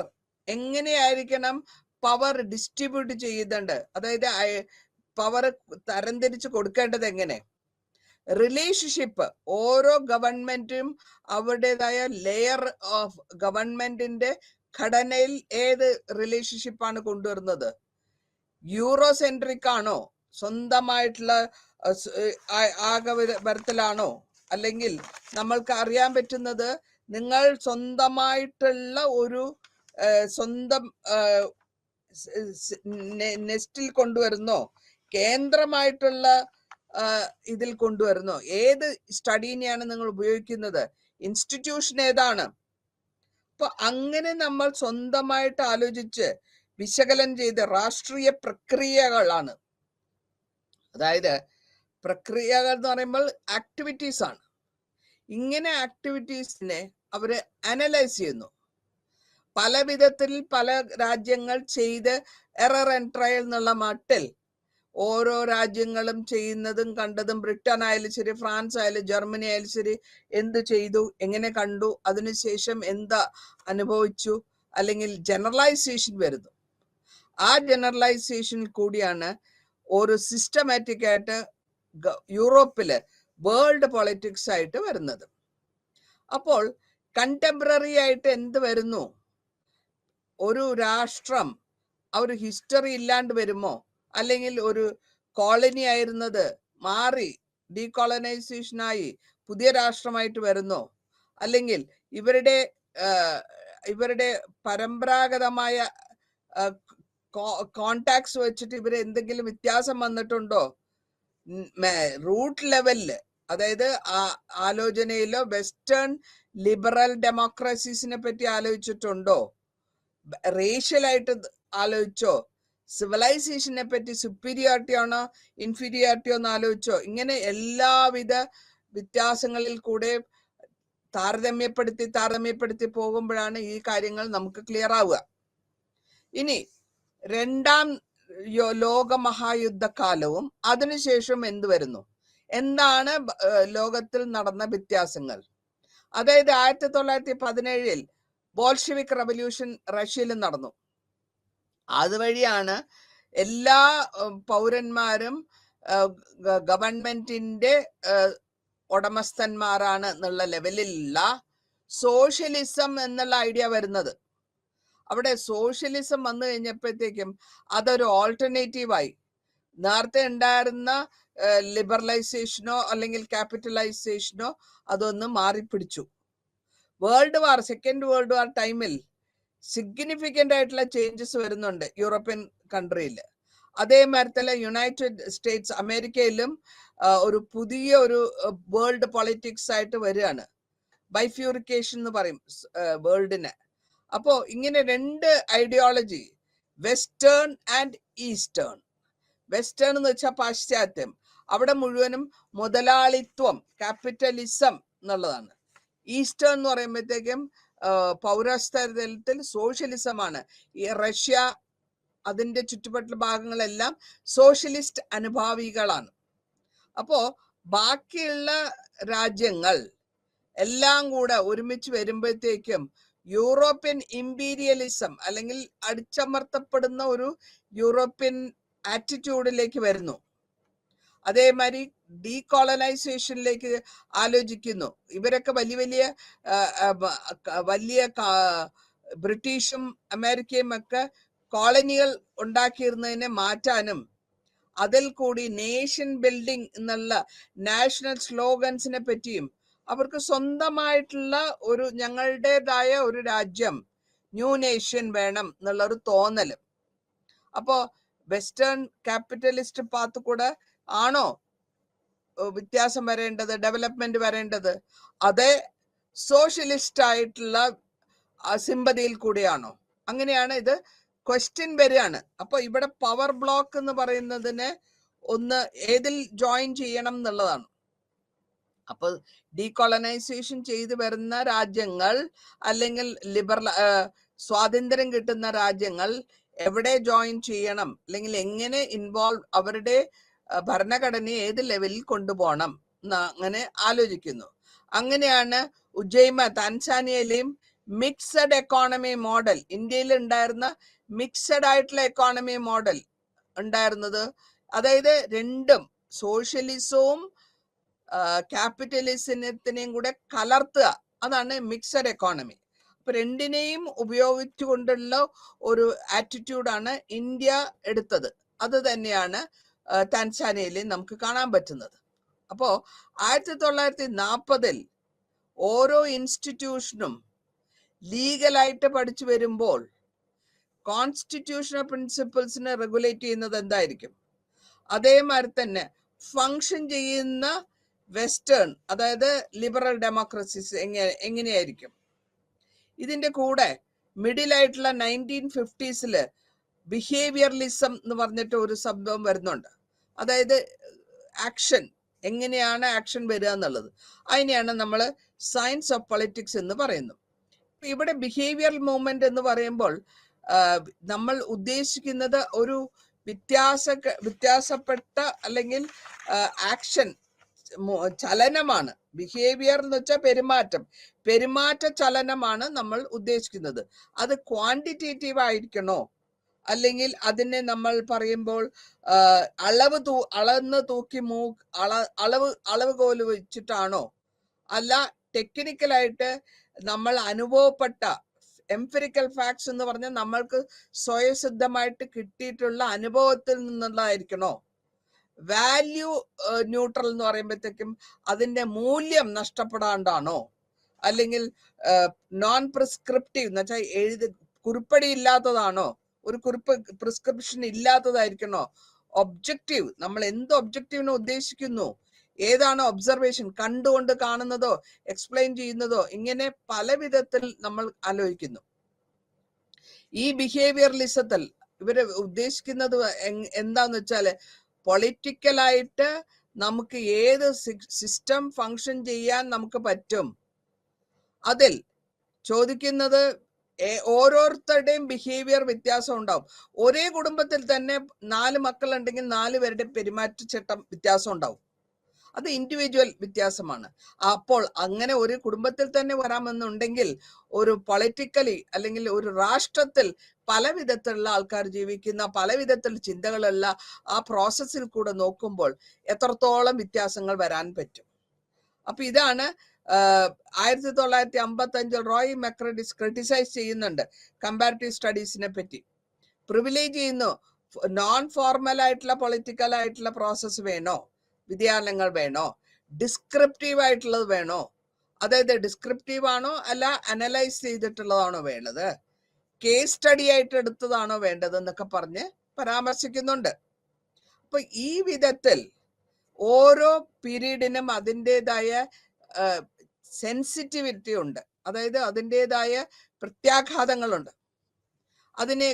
എങ്ങനെയായിരിക്കണം പവർ ഡിസ്ട്രിബ്യൂട്ട് ചെയ്തിട്ടുണ്ട്, അതായത് പവർ തരംതിരിച്ച് കൊടുക്കേണ്ടത് എങ്ങനെ, റിലേഷൻഷിപ്പ്, ഓരോ ഗവൺമെന്റും അവരുടേതായ ലെയർ ഓഫ് ഗവൺമെന്റിന്റെ ഘടനയിൽ ഏത് റിലേഷൻഷിപ്പാണ് കൊണ്ടുവരുന്നത്, യൂറോസെൻട്രിക് ആണോ, സ്വന്തമായിട്ടുള്ള ആകവരത്തിലാണോ, അല്ലെങ്കിൽ നമ്മൾക്ക് അറിയാൻ പറ്റുന്നത് നിങ്ങൾ സ്വന്തമായിട്ടുള്ള ഒരു സ്വന്തം നെസ്റ്റിൽ കൊണ്ടുവരുന്നോ, കേന്ദ്രമായിട്ടുള്ള ഇതിൽ കൊണ്ടുവരുന്നോ, ഏത് സ്റ്റഡീനെയാണ് നിങ്ങൾ ഉപയോഗിക്കുന്നത്, ഇൻസ്റ്റിറ്റ്യൂഷൻ ഏതാണ്? അപ്പൊ അങ്ങനെ നമ്മൾ സ്വന്തമായിട്ട് ആലോചിച്ച് വിശകലനം ചെയ്ത് രാഷ്ട്രീയ പ്രക്രിയകളാണ്, അതായത് പ്രക്രിയകൾ എന്ന് പറയുമ്പോൾ ആക്ടിവിറ്റീസ് ആണ്. ഇങ്ങനെ ആക്ടിവിറ്റീസിനെ അവര് അനലൈസ് ചെയ്യുന്നു. പല വിധത്തിൽ പല രാജ്യങ്ങൾ ചെയ്ത് എറർ ആൻഡ് ട്രയൽ എന്നുള്ള മട്ടിൽ ഓരോ രാജ്യങ്ങളും ചെയ്യുന്നതും കണ്ടതും, ബ്രിട്ടൻ ആയാലും ശരി, ഫ്രാൻസ് ആയാലും ജർമ്മനി ആയാലും ശരി, എന്ത് ചെയ്തു, എങ്ങനെ കണ്ടു, അതിനുശേഷം എന്താ അനുഭവിച്ചു, അല്ലെങ്കിൽ ജനറലൈസേഷൻ വരുന്നു. ആ ജനറലൈസേഷനിൽ കൂടിയാണ് ഒരു സിസ്റ്റമാറ്റിക് ആയിട്ട് യൂറോപ്പില് വേൾഡ് പൊളിറ്റിക്സ് ആയിട്ട് വരുന്നത്. അപ്പോൾ കണ്ടംപററി ആയിട്ട് എന്ത് വരുന്നു? ഒരു രാഷ്ട്രം ഒരു ഹിസ്റ്ററി ഇല്ലാണ്ട് വരുമോ? അല്ലെങ്കിൽ ഒരു കോളനി ആയിരുന്നത് മാറി ഡീകോളനൈസേഷനായി പുതിയ രാഷ്ട്രമായിട്ട് വരുന്നോ? അല്ലെങ്കിൽ ഇവരുടെ പരമ്പരാഗതമായ കോണ്ടാക്ട്സ് വെച്ചിട്ട് ഇവര് എന്തെങ്കിലും വ്യത്യാസം വന്നിട്ടുണ്ടോ? റൂട്ട് ലെവലില്, അതായത് ആലോചനയിലോ വെസ്റ്റേൺ ലിബറൽ ഡെമോക്രസീസിനെ പറ്റി ആലോചിച്ചിട്ടുണ്ടോ? റേഷ്യലായിട്ട് ആലോചിച്ചോ? സിവിലൈസേഷനെ പറ്റി സുപ്പീരിയോറിറ്റി ആണോ ഇൻഫീരിയോറിറ്റി എന്ന് ആലോചിച്ചോ? ഇങ്ങനെ എല്ലാവിധ വ്യത്യാസങ്ങളിൽ കൂടെ താരതമ്യപ്പെടുത്തി പോകുമ്പോഴാണ് ഈ കാര്യങ്ങൾ നമുക്ക് ക്ലിയർ ആവുക. ഇനി രണ്ടാം ലോകമഹായുദ്ധകാലവും അതിനുശേഷം എന്ത് വരുന്നു? എന്താണ് ലോകത്തിൽ നടന്ന വ്യത്യാസങ്ങൾ? അതായത് 1917 ബോൾഷെവിക് റവല്യൂഷൻ റഷ്യയിൽ നടന്നു. അതുവഴിയാണ് എല്ലാ പൗരന്മാരും ഗവൺമെന്റിന്റെ ഉടമസ്ഥന്മാരാണ് എന്നുള്ള ലെവലിലുള്ള സോഷ്യലിസം എന്നുള്ള ഐഡിയ വരുന്നത്. അവിടെ സോഷ്യലിസം വന്നു കഴിഞ്ഞപ്പോഴത്തേക്കും അതൊരു ഓൾട്ടർനേറ്റീവായി. നേരത്തെ ഉണ്ടായിരുന്ന ലിബറലൈസേഷനോ അല്ലെങ്കിൽ ക്യാപിറ്റലൈസേഷനോ അതൊന്ന് മാറിപ്പിടിച്ചു. സെക്കൻഡ് വേൾഡ് വാർ ടൈമിൽ സിഗ്നിഫിക്കൻ്റ് ആയിട്ടുള്ള ചേഞ്ചസ് വരുന്നുണ്ട് യൂറോപ്യൻ കൺട്രിയിൽ. അതേമാതിരി തന്നെ യുണൈറ്റഡ് സ്റ്റേറ്റ്സ് അമേരിക്കയിലും ഒരു പുതിയ ഒരു വേൾഡ് പൊളിറ്റിക്സ് ആയിട്ട് വരികയാണ്. ബൈഫ്യൂറിക്കേഷൻ എന്ന് പറയും വേൾഡിനെ. അപ്പോ ഇങ്ങനെ രണ്ട് ideology, western and eastern. Western എന്ന് വെച്ചാൽ പാശ്ചാത്യം, അവിടെ മുഴുവനും മുതലാളിത്വം, ക്യാപിറ്റലിസം എന്നുള്ളതാണ്. ഈസ്റ്റേൺ എന്ന് പറയുമ്പോഴത്തേക്കും പൗരസ്ത്യതലത്തിൽ സോഷ്യലിസമാണ്. ഈ റഷ്യ അതിന്റെ ചുറ്റുപറ്റുള്ള ഭാഗങ്ങളെല്ലാം സോഷ്യലിസ്റ്റ് അനുഭാവികളാണ്. അപ്പോ ബാക്കിയുള്ള രാജ്യങ്ങൾ എല്ലാം കൂടെ ഒരുമിച്ച് വരുമ്പോഴത്തേക്കും യൂറോപ്യൻ ഇമ്പീരിയലിസം അല്ലെങ്കിൽ അടിച്ചമർത്തപ്പെടുന്ന ഒരു യൂറോപ്യൻ ആറ്റിറ്റ്യൂഡിലേക്ക് വരുന്നു. അതേമാതിരി ഡീകോളനൈസേഷനിലേക്ക് ആലോചിക്കുന്നു. ഇവരൊക്കെ വലിയ ബ്രിട്ടീഷും അമേരിക്കയും ഒക്കെ കോളനികൾ ഉണ്ടാക്കിയിരുന്നതിനെ മാറ്റാനും അതിൽ കൂടി നേഷൻ ബിൽഡിംഗ് എന്നുള്ള നാഷണൽ സ്ലോഗൻസിനെ പറ്റിയും അവർക്ക് സ്വന്തമായിട്ടുള്ള ഒരു ഞങ്ങളുടേതായ ഒരു രാജ്യം, ന്യൂ നേഷൻ വേണം എന്നുള്ള ഒരു തോന്നല്. അപ്പോ വെസ്റ്റേൺ ക്യാപിറ്റലിസ്റ്റ് പാത്ത് കൂടെ ആണോ വ്യത്യാസം വരേണ്ടത്, ഡെവലപ്മെന്റ് വരേണ്ടത്? അതേ സോഷ്യലിസ്റ്റ് ആയിട്ടുള്ള സിമ്പതിയിൽ കൂടിയാണോ? അങ്ങനെയാണ് ഇത് ക്വസ്റ്റ്യൻ വരികയാണ്. അപ്പൊ ഇവിടെ പവർ ബ്ലോക്ക് എന്ന് പറയുന്നതിനെ ഒന്ന് ഏതിൽ ജോയിൻ ചെയ്യണം എന്നുള്ളതാണ്. അപ്പൊ ഡീകോളനൈസേഷൻ ചെയ്തു വരുന്ന രാജ്യങ്ങൾ അല്ലെങ്കിൽ സ്വാതന്ത്ര്യം കിട്ടുന്ന രാജ്യങ്ങൾ എവിടെ ജോയിൻ ചെയ്യണം, അല്ലെങ്കിൽ എങ്ങനെ ഇൻവോൾവ്, അവരുടെ ഭരണഘടനയെ ഏത് ലെവലിൽ കൊണ്ടുപോകണം എന്ന് അങ്ങനെ ആലോചിക്കുന്നു. അങ്ങനെയാണ് താൻസാനിയയിലെയും മിക്സഡ് എക്കോണമി മോഡൽ, ഇന്ത്യയിൽ ഉണ്ടായിരുന്ന മിക്സഡ് ആയിട്ടുള്ള എക്കോണമി മോഡൽ ഉണ്ടായിരുന്നത്. അതായത് രണ്ടും സോഷ്യലിസവും ക്യാപിറ്റലിസത്തിനെയും കൂടെ കലർത്തുക, അതാണ് മിക്സഡ് എക്കോണമി. അപ്പൊ രണ്ടിനെയും ഉപയോഗിച്ചുകൊണ്ടുള്ള ഒരു ആറ്റിറ്റ്യൂഡാണ് ഇന്ത്യ എടുത്തത്. അത് തന്നെയാണ് താൻസാനിയയിൽ നമുക്ക് കാണാൻ പറ്റുന്നത്. അപ്പോ 1940 ഓരോ ഇൻസ്റ്റിറ്റ്യൂഷനും ലീഗലായിട്ട് പഠിച്ചു വരുമ്പോൾ കോൺസ്റ്റിറ്റ്യൂഷണൽ പ്രിൻസിപ്പിൾസിനെ റെഗുലേറ്റ് ചെയ്യുന്നത് എന്തായിരിക്കും? അതേമാതിരി തന്നെ ഫങ്ഷൻ ചെയ്യുന്ന വെസ്റ്റേൺ, അതായത് ലിബറൽ ഡെമോക്രസീസ് എങ്ങനെയായിരിക്കും? ഇതിന്റെ കൂടെ മിഡിൽ ആയിട്ടുള്ള 1950s ബിഹേവിയറലിസം എന്ന് പറഞ്ഞിട്ട് ഒരു സംഭവം വരുന്നുണ്ട്. അതായത് ആക്ഷൻ, എങ്ങനെയാണ് ആക്ഷൻ വരിക എന്നുള്ളത്, അതിനെയാണ് നമ്മൾ സയൻസ് ഓഫ് പൊളിറ്റിക്സ് എന്ന് പറയുന്നത്. ഇവിടെ ബിഹേവിയറൽ മൂവ്മെന്റ് എന്ന് പറയുമ്പോൾ നമ്മൾ ഉദ്ദേശിക്കുന്നത് ഒരു വ്യത്യാസപ്പെട്ട അല്ലെങ്കിൽ ആക്ഷൻ ചലനമാണ്. ബിഹേവിയർ എന്ന് വെച്ചാൽ പെരുമാറ്റ ചലനമാണ് നമ്മൾ ഉദ്ദേശിക്കുന്നത്. അത് ക്വാണ്ടിറ്റേറ്റീവ് ആയിരിക്കണോ, അല്ലെങ്കിൽ അതിനെ നമ്മൾ പറയുമ്പോൾ അളന്ന് തൂക്കി അളവുകോല് വെച്ചിട്ടാണോ, അല്ല ടെക്നിക്കലായിട്ട് നമ്മൾ അനുഭവപ്പെട്ട എംപിരിക്കൽ ഫാക്ട്സ് എന്ന് പറഞ്ഞാൽ നമ്മൾക്ക് സ്വയസിദ്ധമായിട്ട് കിട്ടിയിട്ടുള്ള അനുഭവത്തിൽ നിന്നുള്ളതായിരിക്കണോ? വാല്യൂ ന്യൂട്രൽ എന്ന് പറയുമ്പോഴത്തേക്കും അതിന്റെ മൂല്യം നഷ്ടപ്പെടാണ്ടാണോ, അല്ലെങ്കിൽ നോൺ പ്രിസ്ക്രിപ്റ്റീവ് എന്ന് വെച്ചാൽ കുറിപ്പടി ഇല്ലാത്തതാണോ, ഒരു പ്രിസ്ക്രിപ്ഷൻ ഇല്ലാത്തതായിരിക്കണോ? ഒബ്ജക്റ്റീവ്, നമ്മൾ എന്ത് ഒബ്ജക്റ്റീവിനെ ഉദ്ദേശിക്കുന്നു, ഏതാണ് ഒബ്സർവേഷൻ, കണ്ടുകൊണ്ട് കാണുന്നതോ എക്സ്പ്ലെയിൻ ചെയ്യുന്നതോ, ഇങ്ങനെ പല വിധത്തിൽ നമ്മൾ ആലോചിക്കുന്നു. ഈ ബിഹേവിയറലിസത്തിൽ ഇവര് ഉദ്ദേശിക്കുന്നത് എന്താന്ന് വെച്ചാല് പൊളിറ്റിക്കലായിട്ട് നമുക്ക് ഏത് സിസ്റ്റം ഫങ്ഷൻ ചെയ്യാൻ നമുക്ക് പറ്റും. അതിൽ ചോദിക്കുന്നത് ഓരോരുത്തരുടെയും ബിഹേവിയർ വ്യത്യാസം ഉണ്ടാവും. ഒരേ കുടുംബത്തിൽ തന്നെ 4 മക്കളുണ്ടെങ്കിൽ 4 പേരുടെ പെരുമാറ്റച്ചട്ടം വ്യത്യാസം ഉണ്ടാവും. അത് ഇൻഡിവിജ്വൽ വ്യത്യാസമാണ്. അപ്പോൾ അങ്ങനെ ഒരു കുടുംബത്തിൽ തന്നെ വരാമെന്നുണ്ടെങ്കിൽ ഒരു പൊളിറ്റിക്കലി അല്ലെങ്കിൽ ഒരു രാഷ്ട്രത്തിൽ പല വിധത്തിലുള്ള ആൾക്കാർ ജീവിക്കുന്ന പല വിധത്തിലുള്ള ചിന്തകളുള്ള ആ പ്രോസസ്സിൽ കൂടെ നോക്കുമ്പോൾ എത്രത്തോളം വ്യത്യാസങ്ങൾ വരാൻ പറ്റും. അപ്പൊ ഇതാണ് 1955 റോയ് മെക്രഡിസ് ക്രിട്ടിസൈസ് ചെയ്യുന്നുണ്ട് കമ്പാരിറ്റീവ് സ്റ്റഡീസിനെ പറ്റി. പ്രിവിലേജ് ചെയ്യുന്നു, നോൺ ഫോർമൽ ആയിട്ടുള്ള പൊളിറ്റിക്കൽ ആയിട്ടുള്ള പ്രോസസ്സ് വേണോ, വിദ്യാലയങ്ങൾ വേണോ, ഡിസ്ക്രിപ്റ്റീവ് ആയിട്ടുള്ളത് വേണോ, അതായത് ഡിസ്ക്രിപ്റ്റീവ് ആണോ അല്ല അനലൈസ് ചെയ്തിട്ടുള്ളതാണോ വേണ്ടത്, കേസ് സ്റ്റഡി ആയിട്ട് എടുത്തതാണോ വേണ്ടത് എന്നൊക്കെ പറഞ്ഞ് പരാമർശിക്കുന്നുണ്ട്. അപ്പൊ ഈ വിധത്തിൽ ഓരോ പീരീഡിനും അതിൻ്റെതായ സെൻസിറ്റിവിറ്റി ഉണ്ട്, അതായത് അതിൻ്റെതായ പ്രത്യാഘാതങ്ങളുണ്ട്. അതിനെ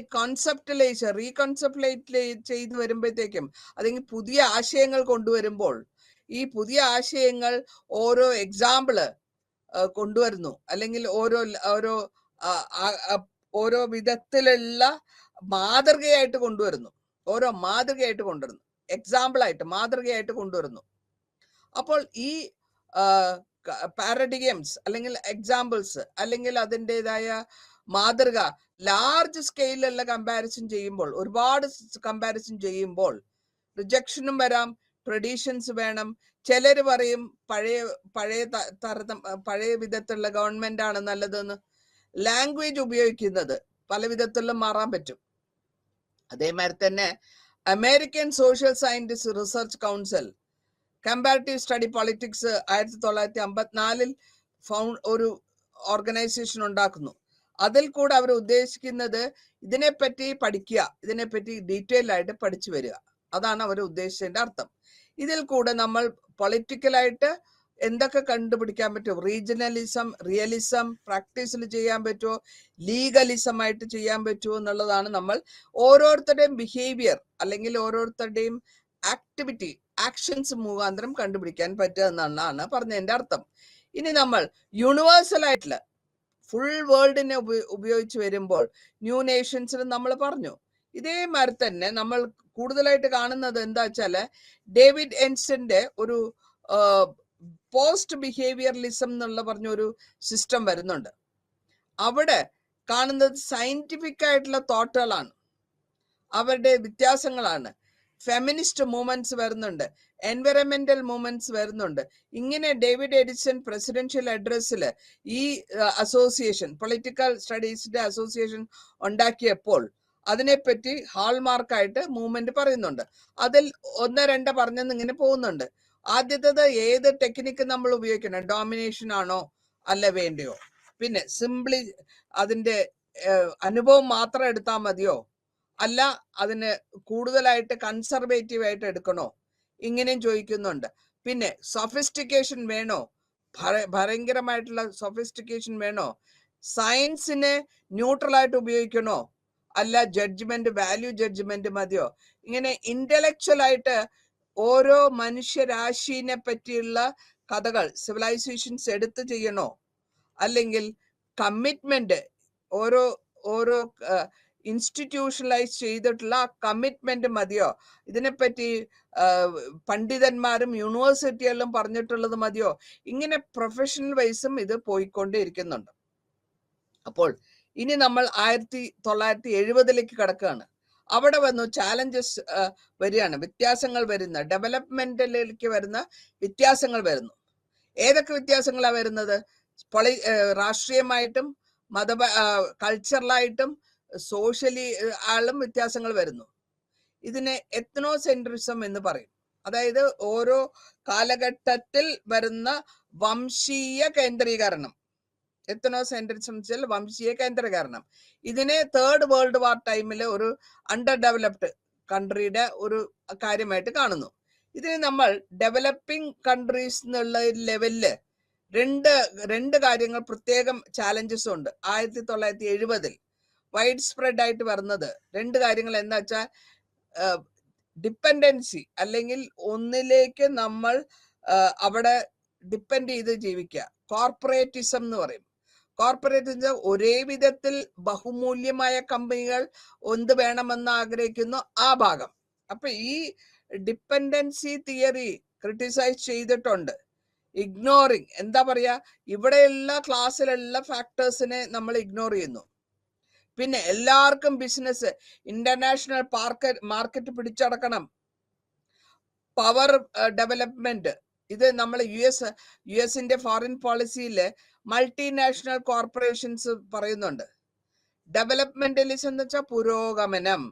റീകൺസെപ്റ്റലൈറ്റ് ചെയ്തു വരുമ്പോഴത്തേക്കും അല്ലെങ്കിൽ പുതിയ ആശയങ്ങൾ കൊണ്ടുവരുമ്പോൾ ഈ പുതിയ ആശയങ്ങൾ ഓരോ എക്സാമ്പിള് കൊണ്ടുവരുന്നു, അല്ലെങ്കിൽ ഓരോ വിധത്തിലുള്ള മാതൃകയായിട്ട് കൊണ്ടുവരുന്നു, മാതൃകയായിട്ട് കൊണ്ടുവരുന്നു. അപ്പോൾ ഈ പാരഡിഗംസ് അല്ലെങ്കിൽ എക്സാമ്പിൾസ് അല്ലെങ്കിൽ അതിൻ്റെതായ മാതൃക ലാർജ് സ്കെയിലുള്ള ഒരുപാട് കമ്പാരിസൺ ചെയ്യുമ്പോൾ റിജക്ഷനും വരാം, ട്രഡീഷൻസ് വേണം. ചിലര് പറയും പഴയ വിധത്തിലുള്ള ഗവൺമെന്റ് ആണ് നല്ലതെന്ന്. ലാംഗ്വേജ് ഉപയോഗിക്കുന്നത് പല വിധത്തിലും മാറാൻ പറ്റും. അതേമാതിരി തന്നെ American social scientist research council comparative study politics 1954 ഒരു ഓർഗനൈസേഷൻ ഉണ്ടാക്കുന്നു. അതിൽ കൂടെ അവർ ഉദ്ദേശിക്കുന്നത് ഇതിനെപ്പറ്റി പഠിക്കുക, ഇതിനെപ്പറ്റി ഡീറ്റെയിൽ ആയിട്ട് പഠിച്ചു വരിക, അതാണ് അവർ ഉദ്ദേശിച്ചതിന്റെ അർത്ഥം. ഇതിൽ കൂടെ നമ്മൾ പൊളിറ്റിക്കലായിട്ട് എന്തൊക്കെ കണ്ടുപിടിക്കാൻ പറ്റും, റീജിയണലിസം, റിയലിസം പ്രാക്ടീസിൽ ചെയ്യാൻ പറ്റുമോ, ലീഗലിസം ആയിട്ട് ചെയ്യാൻ പറ്റുമോ എന്നുള്ളതാണ് നമ്മൾ ഓരോരുത്തരുടെയും ബിഹേവിയർ അല്ലെങ്കിൽ ഓരോരുത്തരുടെയും ആക്ഷൻസ് മുഖാന്തരം കണ്ടുപിടിക്കാൻ പറ്റുക എന്നാണ് പറഞ്ഞതിന്റെ അർത്ഥം. ഇനി നമ്മൾ യൂണിവേഴ്സൽ ആയിട്ടുള്ള ഫുൾ വേൾഡിനെ ഉപയോഗിച്ച് വരുമ്പോൾ ന്യൂ നേഷൻസിൽ നമ്മൾ പറഞ്ഞു. ഇതേമാതിരി തന്നെ നമ്മൾ കൂടുതലായിട്ട് കാണുന്നത് എന്താ വെച്ചാല് ഡേവിഡ് എൻസ്റ്റന്റെ ഒരു പോസ്റ്റ് ബിഹേവിയറലിസം എന്നുള്ള പറഞ്ഞൊരു സിസ്റ്റം വരുന്നുണ്ട്. അവിടെ കാണുന്നത് സയന്റിഫിക് ആയിട്ടുള്ള തോട്ടുകളാണ്, അവരുടെ വ്യത്യാസങ്ങളാണ്. ഫെമിനിസ്റ്റ് മൂവ്മെന്റ്സ് വരുന്നുണ്ട്, എൻവയറമെന്റൽ മൂവ്മെന്റ്സ് വരുന്നുണ്ട്. ഇങ്ങനെ ഡേവിഡ് എഡിസൺ പ്രസിഡൻഷ്യൽ അഡ്രസ്സിൽ ഈ അസോസിയേഷൻ, പൊളിറ്റിക്കൽ സ്റ്റഡീസിന്റെ അസോസിയേഷൻ ഉണ്ടാക്കിയപ്പോൾ അതിനെപ്പറ്റി ഹാൾമാർക്കായിട്ട് മൂവ്മെന്റ് പറയുന്നുണ്ട്. അതിൽ 1-2 പറഞ്ഞെന്ന് ഇങ്ങനെ പോകുന്നുണ്ട്. ആദ്യത്തേത് ഏത് ടെക്നിക്ക് നമ്മൾ ഉപയോഗിക്കണം, ഡോമിനേഷൻ ആണോ അല്ല വേണ്ടയോ, പിന്നെ സിംപ്ലി അതിന്റെ അനുഭവം മാത്രം എടുത്താൽ മതിയോ അല്ല അതിന് കൂടുതലായിട്ട് കൺസർവേറ്റീവ് ആയിട്ട് എടുക്കണോ, ഇങ്ങനെയും ചോദിക്കുന്നുണ്ട്. പിന്നെ സൊഫിസ്റ്റിക്കേഷൻ വേണോ, ഭയങ്കരമായിട്ടുള്ള സൊഫിസ്റ്റിക്കേഷൻ വേണോ, സയൻസിനെ ന്യൂട്രൽ ആയിട്ട് ഉപയോഗിക്കണോ അല്ല വാല്യൂ ജഡ്ജ്മെന്റ് മതിയോ, ഇങ്ങനെ ഇന്റലക്ച്വൽ ആയിട്ട് ഓരോ മനുഷ്യരാശിനെ പറ്റിയുള്ള കഥകൾ സിവിലൈസേഷൻസ് എടുത്ത് ചെയ്യണോ, അല്ലെങ്കിൽ കമ്മിറ്റ്മെന്റ് ഓരോ ഇൻസ്റ്റിറ്റ്യൂഷണലൈസ് ചെയ്തിട്ടുള്ള കമ്മിറ്റ്മെന്റ് മതിയോ? ഇതിനെപ്പറ്റി പണ്ഡിതന്മാരും യൂണിവേഴ്സിറ്റികളിലും പറഞ്ഞിട്ടുള്ളത് മതിയോ? ഇങ്ങനെ പ്രൊഫഷണൽ വൈസും ഇത് പോയിക്കൊണ്ടേയിരിക്കുന്നുണ്ട്. അപ്പോൾ ഇനി നമ്മൾ 1970 കടക്കുകയാണ്. അവിടെ വന്നു ചാലഞ്ചസ് വരികയാണ്, വ്യത്യാസങ്ങൾ വരുന്ന, ഡെവലപ്മെന്റിലേക്ക് വരുന്ന വ്യത്യാസങ്ങൾ വരുന്നു. ഏതൊക്കെ വ്യത്യാസങ്ങളാണ് വരുന്നത്? രാഷ്ട്രീയമായിട്ടും കൾച്ചറലായിട്ടും സോഷ്യലി ആളും വ്യത്യാസങ്ങൾ വരുന്നു. ഇതിനെ എത്നോസെൻട്രിസം എന്ന് പറയും. അതായത് ഓരോ കാലഘട്ടത്തിൽ വരുന്ന വംശീയ കേന്ദ്രീകരണം. എത്നോസെൻട്രിസം വംശീയ കേന്ദ്രീകരണം. ഇതിനെ തേർഡ് വേൾഡ് വാർ ടൈമിൽ ഒരു അണ്ടർ ഡെവലപ്ഡ് കൺട്രിയുടെ ഒരു കാര്യമായിട്ട് കാണുന്നു. ഇതിന് നമ്മൾ ഡെവലപ്പിംഗ് കൺട്രീസ് എന്നുള്ള ലെവലില് രണ്ട് കാര്യങ്ങൾ പ്രത്യേകം ചാലഞ്ചസ് ഉണ്ട്. 1970 വൈഡ് സ്പ്രെഡ് ആയിട്ട് വരുന്നത് രണ്ട് കാര്യങ്ങൾ എന്താ വെച്ചാൽ, ഡിപ്പെൻഡൻസി, അല്ലെങ്കിൽ ഒന്നിലേക്ക് നമ്മൾ അവിടെ ഡിപ്പെൻഡ് ചെയ്ത് ജീവിക്കുക. കോർപ്പറേറ്റിസം എന്ന് പറയും. കോർപ്പറേറ്റിസം ഒരേ വിധത്തിൽ ബഹുമൂല്യമായ കമ്പനികൾ എന്ത് വേണമെന്ന് ആഗ്രഹിക്കുന്നു ആ ഭാഗം. അപ്പൊ ഈ ഡിപ്പെൻഡൻസി തിയറി ക്രിട്ടിസൈസ് ചെയ്തിട്ടുണ്ട്. ഇഗ്നോറിങ്, എന്താ പറയാ, ഇവിടെയുള്ള ക്ലാസ്സിലുള്ള ഫാക്ടേഴ്സിനെ നമ്മൾ ഇഗ്നോർ ചെയ്യുന്നു. പിന്നെ എല്ലാവർക്കും ബിസിനസ്, ഇന്റർനാഷണൽ മാർക്കറ്റ് പിടിച്ചടക്കണം, പവർ ഡെവലപ്മെന്റ്. ഇത് നമ്മൾ യു എസിന്റെ ഫോറിൻ പോളിസിയില് മൾട്ടിനാഷണൽ കോർപ്പറേഷൻസ് പറയുന്നുണ്ട്. ഡെവലപ്മെന്റലിസം എന്ന് വെച്ചാൽ പുരോഗമനം.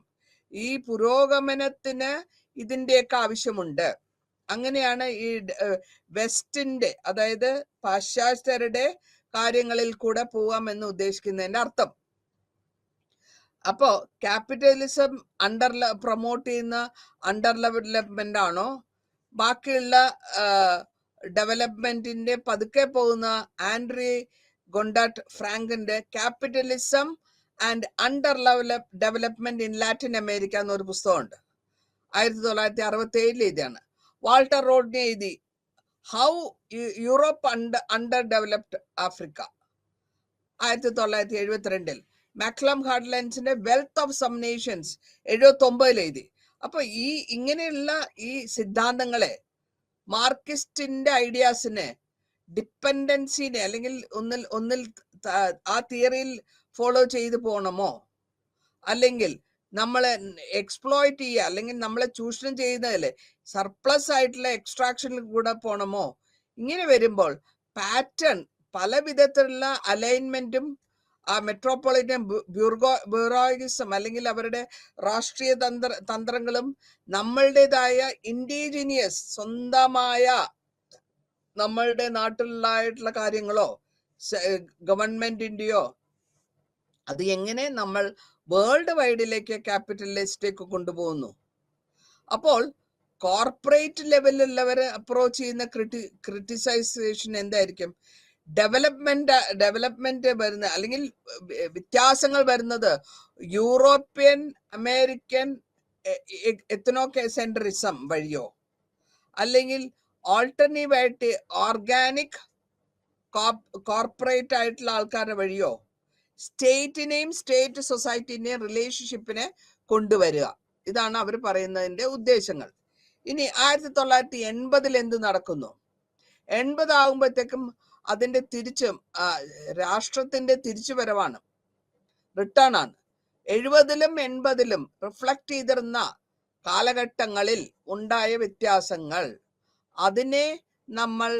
ഈ പുരോഗമനത്തിന് ഇതിന്റെയൊക്കെ ആവശ്യമുണ്ട്. അങ്ങനെയാണ് ഈ വെസ്റ്റിന്റെ, അതായത് പാശ്ചാത്യരുടെ കാര്യങ്ങളിൽ കൂടെ പോവാമെന്ന് ഉദ്ദേശിക്കുന്നതിന്റെ അർത്ഥം. അപ്പോ ക്യാപിറ്റലിസം പ്രൊമോട്ട് ചെയ്യുന്ന അണ്ടർ ഡെവലപ്മെന്റ് ആണോ, ബാക്കിയുള്ള ഡെവലപ്മെന്റിന്റെ പതുക്കെ പോകുന്ന ആൻഡ്രി ഗൊണ്ടാട്ട് ഫ്രാങ്കിന്റെ capitalism and under development in Latin America എന്നൊരു പുസ്തകമുണ്ട്. 1967 എഴുതിയാണ്. വാൾട്ടർ റോഡ്നി എഴുതി how Europe under developed Africa 1972. Malcolm ഹാർഡ്ലൻസിന്റെ വെൽത്ത് ഓഫ് സം നേഷൻസ് 1979 എഴുതി. അപ്പൊ ഇങ്ങനെയുള്ള ഈ സിദ്ധാന്തങ്ങളെ, മാർക്സിസ്റ്റിന്റെ ഐഡിയാസിനെ, ഡിപ്പെൻഡൻസിനെ, അല്ലെങ്കിൽ ഒന്നിൽ ആ തിയറിയിൽ ഫോളോ ചെയ്തു പോകണമോ, അല്ലെങ്കിൽ നമ്മളെ എക്സ്പ്ലോയിറ്റ് ചെയ്യുക, അല്ലെങ്കിൽ നമ്മളെ ചൂഷണം ചെയ്യുന്നതില് സർപ്ലസ് ആയിട്ടുള്ള എക്സ്ട്രാക്ഷനിൽ കൂടെ പോകണമോ? ഇങ്ങനെ വരുമ്പോൾ പാറ്റേൺ, പല വിധത്തിലുള്ള അലൈൻമെന്റും ആ മെട്രോപൊളിറ്റൻ ബ്യൂറോയിസം അല്ലെങ്കിൽ അവരുടെ രാഷ്ട്രീയ തന്ത്രങ്ങളും നമ്മളുടേതായ ഇൻഡിജീനിയസ് സ്വന്തമായ നമ്മളുടെ നാട്ടിലായിട്ടുള്ള കാര്യങ്ങളോ ഗവൺമെന്റിന്റെയോ അത് എങ്ങനെ നമ്മൾ വേൾഡ് വൈഡിലേക്ക് ക്യാപിറ്റലിസ്റ്റിലേക്ക് കൊണ്ടുപോകുന്നു. അപ്പോൾ കോർപ്പറേറ്റ് ലെവലിലുള്ളവരെ അപ്രോച്ച് ചെയ്യുന്ന ക്രിട്ടിസൈസേഷൻ എന്തായിരിക്കും? ഡെവലപ്മെന്റ് വരുന്ന അല്ലെങ്കിൽ വ്യത്യാസങ്ങൾ വരുന്നത് യൂറോപ്യൻ അമേരിക്കൻ എത്നോസെൻട്രിസം വഴിയോ, അല്ലെങ്കിൽ ഓൾട്ടർനേറ്റീവ് ആയിട്ട് ഓർഗാനിക് കോർപ്പറേറ്റ് ആയിട്ടുള്ള ആൾക്കാരുടെ വഴിയോ, സ്റ്റേറ്റിനെയും സ്റ്റേറ്റ് സൊസൈറ്റിനെയും റിലേഷൻഷിപ്പിനെ കൊണ്ടുവരിക. ഇതാണ് അവർ പറയുന്നതിന്റെ ഉദ്ദേശങ്ങൾ. ഇനി 1980 എന്ത് നടക്കുന്നു? 80 ആകുമ്പോഴത്തേക്കും അതിന്റെ രാഷ്ട്രത്തിന്റെ തിരിച്ചുവരവാണ്, റിട്ടേൺ ആണ്. 70-ലും 80-ലും റിഫ്ലക്ട് ചെയ്തിരുന്ന കാലഘട്ടങ്ങളിൽ ഉണ്ടായ വ്യത്യാസങ്ങൾ, അതിനെ നമ്മൾ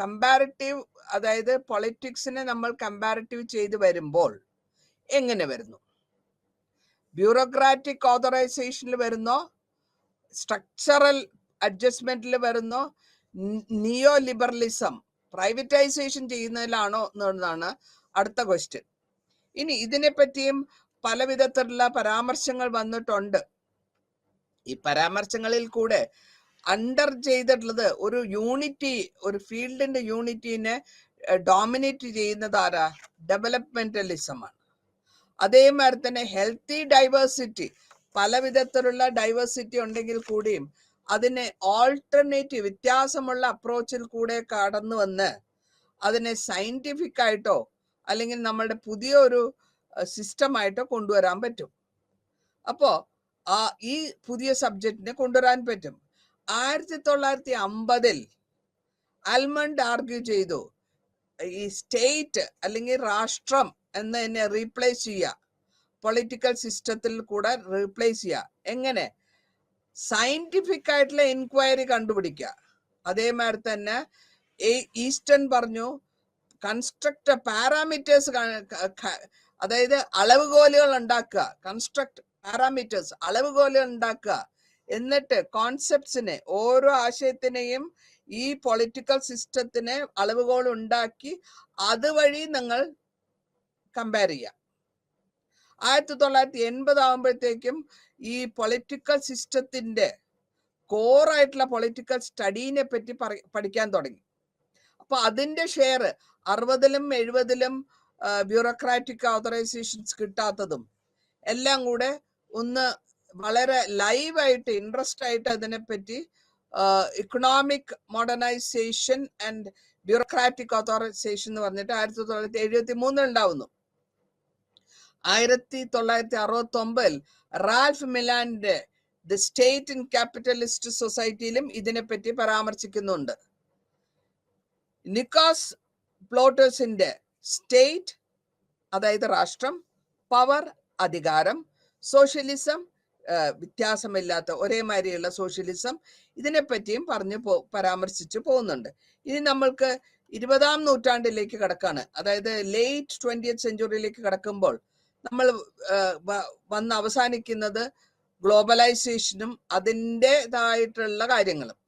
കമ്പാരിറ്റീവ്, അതായത് പൊളിറ്റിക്സിനെ നമ്മൾ കമ്പാരിറ്റീവ് ചെയ്ത് വരുമ്പോൾ എങ്ങനെ വരുന്നു? ബ്യൂറോക്രാറ്റിക് ഓതറൈസേഷനിൽ വരുന്നോ, സ്ട്രക്ചറൽ അഡ്ജസ്റ്റ്മെന്റിൽ വരുന്നോ, നിയോ ലിബറലിസം പ്രൈവറ്റൈസേഷൻ ചെയ്യുന്നതിലാണോ എന്നതാണ് അടുത്ത ക്വസ്റ്റ്യൻ. ഇനി ഇതിനെപ്പറ്റിയും പല വിധത്തിലുള്ള പരാമർശങ്ങൾ വന്നിട്ടുണ്ട്. ഈ പരാമർശങ്ങളിൽ കൂടെ അണ്ടർ ചെയ്തിട്ടുള്ളത് ഒരു യൂണിറ്റി, ഒരു ഫീൽഡിന്റെ യൂണിറ്റിനെ ഡോമിനേറ്റ് ചെയ്യുന്നത് ആരാ? ഡെവലപ്മെന്റലിസമാണ്. അതേമാതിരി തന്നെ ഹെൽത്തി ഡൈവേഴ്സിറ്റി, പല വിധത്തിലുള്ള ഡൈവേഴ്സിറ്റി ഉണ്ടെങ്കിൽ കൂടിയും അതിനെ ഓൾട്ടർനേറ്റീവ്, വ്യത്യാസമുള്ള അപ്രോച്ചിൽ കൂടെ കടന്നു വന്ന് അതിനെ സയന്റിഫിക് ആയിട്ടോ അല്ലെങ്കിൽ നമ്മളുടെ പുതിയൊരു സിസ്റ്റമായിട്ട് കൊണ്ടുവരാൻ പറ്റും. അപ്പോ ഈ പുതിയ സബ്ജക്റ്റിനെ കൊണ്ടുവരാൻ പറ്റും. 1950 ആൽമണ്ട് ആർഗ്യൂ ചെയ്തു, ഈ സ്റ്റേറ്റ് അല്ലെങ്കിൽ രാഷ്ട്രം എന്നതിനെ റീപ്ലേസ് ചെയ്യുക, പൊളിറ്റിക്കൽ സിസ്റ്റത്തിൽ കൂടെ റീപ്ലേസ് ചെയ്യുക. എങ്ങനെ? സയന്റിഫിക് ആയിട്ടുള്ള എൻക്വയറി കണ്ടുപിടിക്കുക. അതേമാതിരി തന്നെ ഈസ്റ്റേൺ പറഞ്ഞു, കൺസ്ട്രക്ട് പാരാമീറ്റേഴ്സ്, അതായത് അളവുകോലുകൾ ഉണ്ടാക്കുക, കൺസ്ട്രക്ട് പാരാമീറ്റേഴ്സ്, അളവുകോലുകൾ ഉണ്ടാക്കുക. എന്നിട്ട് കോൺസെപ്റ്റ്സിനെ, ഓരോ ആശയത്തിനെയും ഈ പൊളിറ്റിക്കൽ സിസ്റ്റത്തിന് അളവുകോൽ ഉണ്ടാക്കി അതുവഴി നിങ്ങൾ കമ്പയർ ചെയ്യുക. 1980 ആകുമ്പോഴത്തേക്കും ഈ പൊളിറ്റിക്കൽ സിസ്റ്റത്തിന്റെ കോറായിട്ടുള്ള പൊളിറ്റിക്കൽ സ്റ്റഡീനെ പറ്റി പഠിക്കാൻ തുടങ്ങി. അപ്പൊ അതിന്റെ ഷെയർ 60-ലും 70-ലും ബ്യൂറോക്രാറ്റിക് ഓതറൈസേഷൻസ് കിട്ടാത്തതും എല്ലാം കൂടെ ഒന്ന് വളരെ ലൈവായിട്ട് ഇൻട്രസ്റ്റ് ആയിട്ട് അതിനെപ്പറ്റി economic modernisation and bureaucratic authorisation എന്ന് പറഞ്ഞിട്ട് 1973 ഉണ്ടാവുന്നു. 1969 റാൽഫ് മിലാന്റെ ദി സ്റ്റേറ്റ് ഇൻ ക്യാപിറ്റലിസ്റ്റ് സൊസൈറ്റിയിലും ഇതിനെപ്പറ്റി പരാമർശിക്കുന്നുണ്ട്. നിക്കോസ് പ്ലോട്ടേഴ്സിന്റെ സ്റ്റേറ്റ്, അതായത് രാഷ്ട്രം, പവർ, അധികാരം, സോഷ്യലിസം, വ്യത്യാസമില്ലാത്ത ഒരേമാതിരിയുള്ള സോഷ്യലിസം, ഇതിനെപ്പറ്റിയും പരാമർശിച്ചു പോകുന്നുണ്ട്. ഇനി നമ്മൾക്ക് 20-ാം നൂറ്റാണ്ടിലേക്ക് കടക്കാണ്, അതായത് ലേറ്റ് 20th സെഞ്ചുറിയിലേക്ക് കടക്കുമ്പോൾ നമ്മൾ വന്ന് അവസാനിക്കുന്നത് ഗ്ലോബലൈസേഷനും അതിൻ്റെതായിട്ടുള്ള കാര്യങ്ങളും.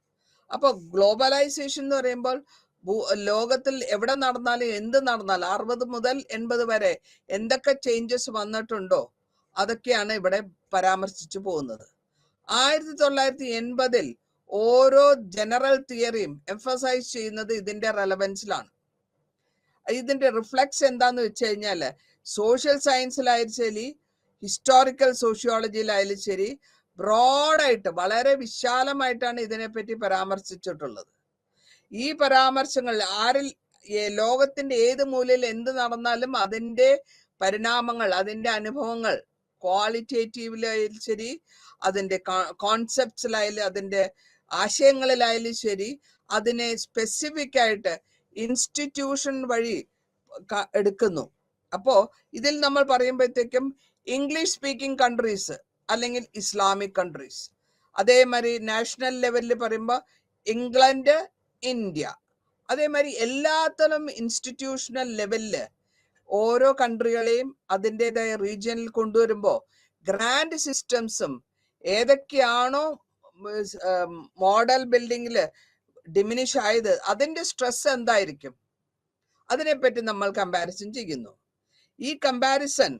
അപ്പൊ ഗ്ലോബലൈസേഷൻ എന്ന് പറയുമ്പോൾ ലോകത്തിൽ എവിടെ നടന്നാലും എന്ത് നടന്നാലും 60 മുതൽ 80 വരെ എന്തൊക്കെ ചേഞ്ചസ് വന്നിട്ടുണ്ടോ അതൊക്കെയാണ് ഇവിടെ പരാമർശിച്ചു പോകുന്നത്. 1980 ഓരോ ജനറൽ തിയറിയും എംഫസൈസ് ചെയ്യുന്നത് ഇതിന്റെ റെലവൻസിലാണ്. ഇതിന്റെ റിഫ്ലക്സ് എന്താന്ന് വെച്ച് കഴിഞ്ഞാൽ സോഷ്യൽ സയൻസിലായാലും ശരി, ഹിസ്റ്റോറിക്കൽ സോഷ്യോളജിയിലായാലും ശരി, ബ്രോഡായിട്ട് വളരെ വിശാലമായിട്ടാണ് ഇതിനെപ്പറ്റി പരാമർശിച്ചിട്ടുള്ളത്. ഈ പരാമർശങ്ങൾ ലോകത്തിന്റെ ഏത് മൂലയിൽ എന്ത് നടന്നാലും അതിന്റെ പരിണാമങ്ങൾ, അതിന്റെ അനുഭവങ്ങൾ, ക്വാളിറ്റേറ്റീവിലായാലും ശരി, അതിന്റെ കോൺസെപ്റ്റ്സിലായാലും അതിന്റെ ആശയങ്ങളിലായാലും ശരി, അതിനെ സ്പെസിഫിക് ആയിട്ട് ഇൻസ്റ്റിറ്റ്യൂഷൻ വഴി എടുക്കുന്നു. അപ്പോ ഇതിൽ നമ്മൾ പറയുമ്പോഴത്തേക്കും ഇംഗ്ലീഷ് സ്പീക്കിംഗ് കൺട്രീസ് അല്ലെങ്കിൽ ഇസ്ലാമിക് കൺട്രീസ്, അതേമാതിരി നാഷണൽ ലെവലിൽ പറയുമ്പോൾ ഇംഗ്ലണ്ട്, ഇന്ത്യ, അതേമാതിരി എല്ലാത്തരം ഇൻസ്റ്റിറ്റ്യൂഷണൽ ലെവലില് ഓരോ കൺട്രികളെയും അതിൻ്റെതായ റീജിയനിൽ കൊണ്ടുവരുമ്പോൾ ഗ്രാൻഡ് സിസ്റ്റംസും ഏതൊക്കെയാണോ മോഡൽ ബിൽഡിങ്ങില് ഡിമിനിഷ് ആയത് അതിന്റെ സ്ട്രെസ് എന്തായിരിക്കും, അതിനെപ്പറ്റി നമ്മൾ കമ്പാരിസൺ ചെയ്യുന്നു. ഈ കമ്പാരിസൺ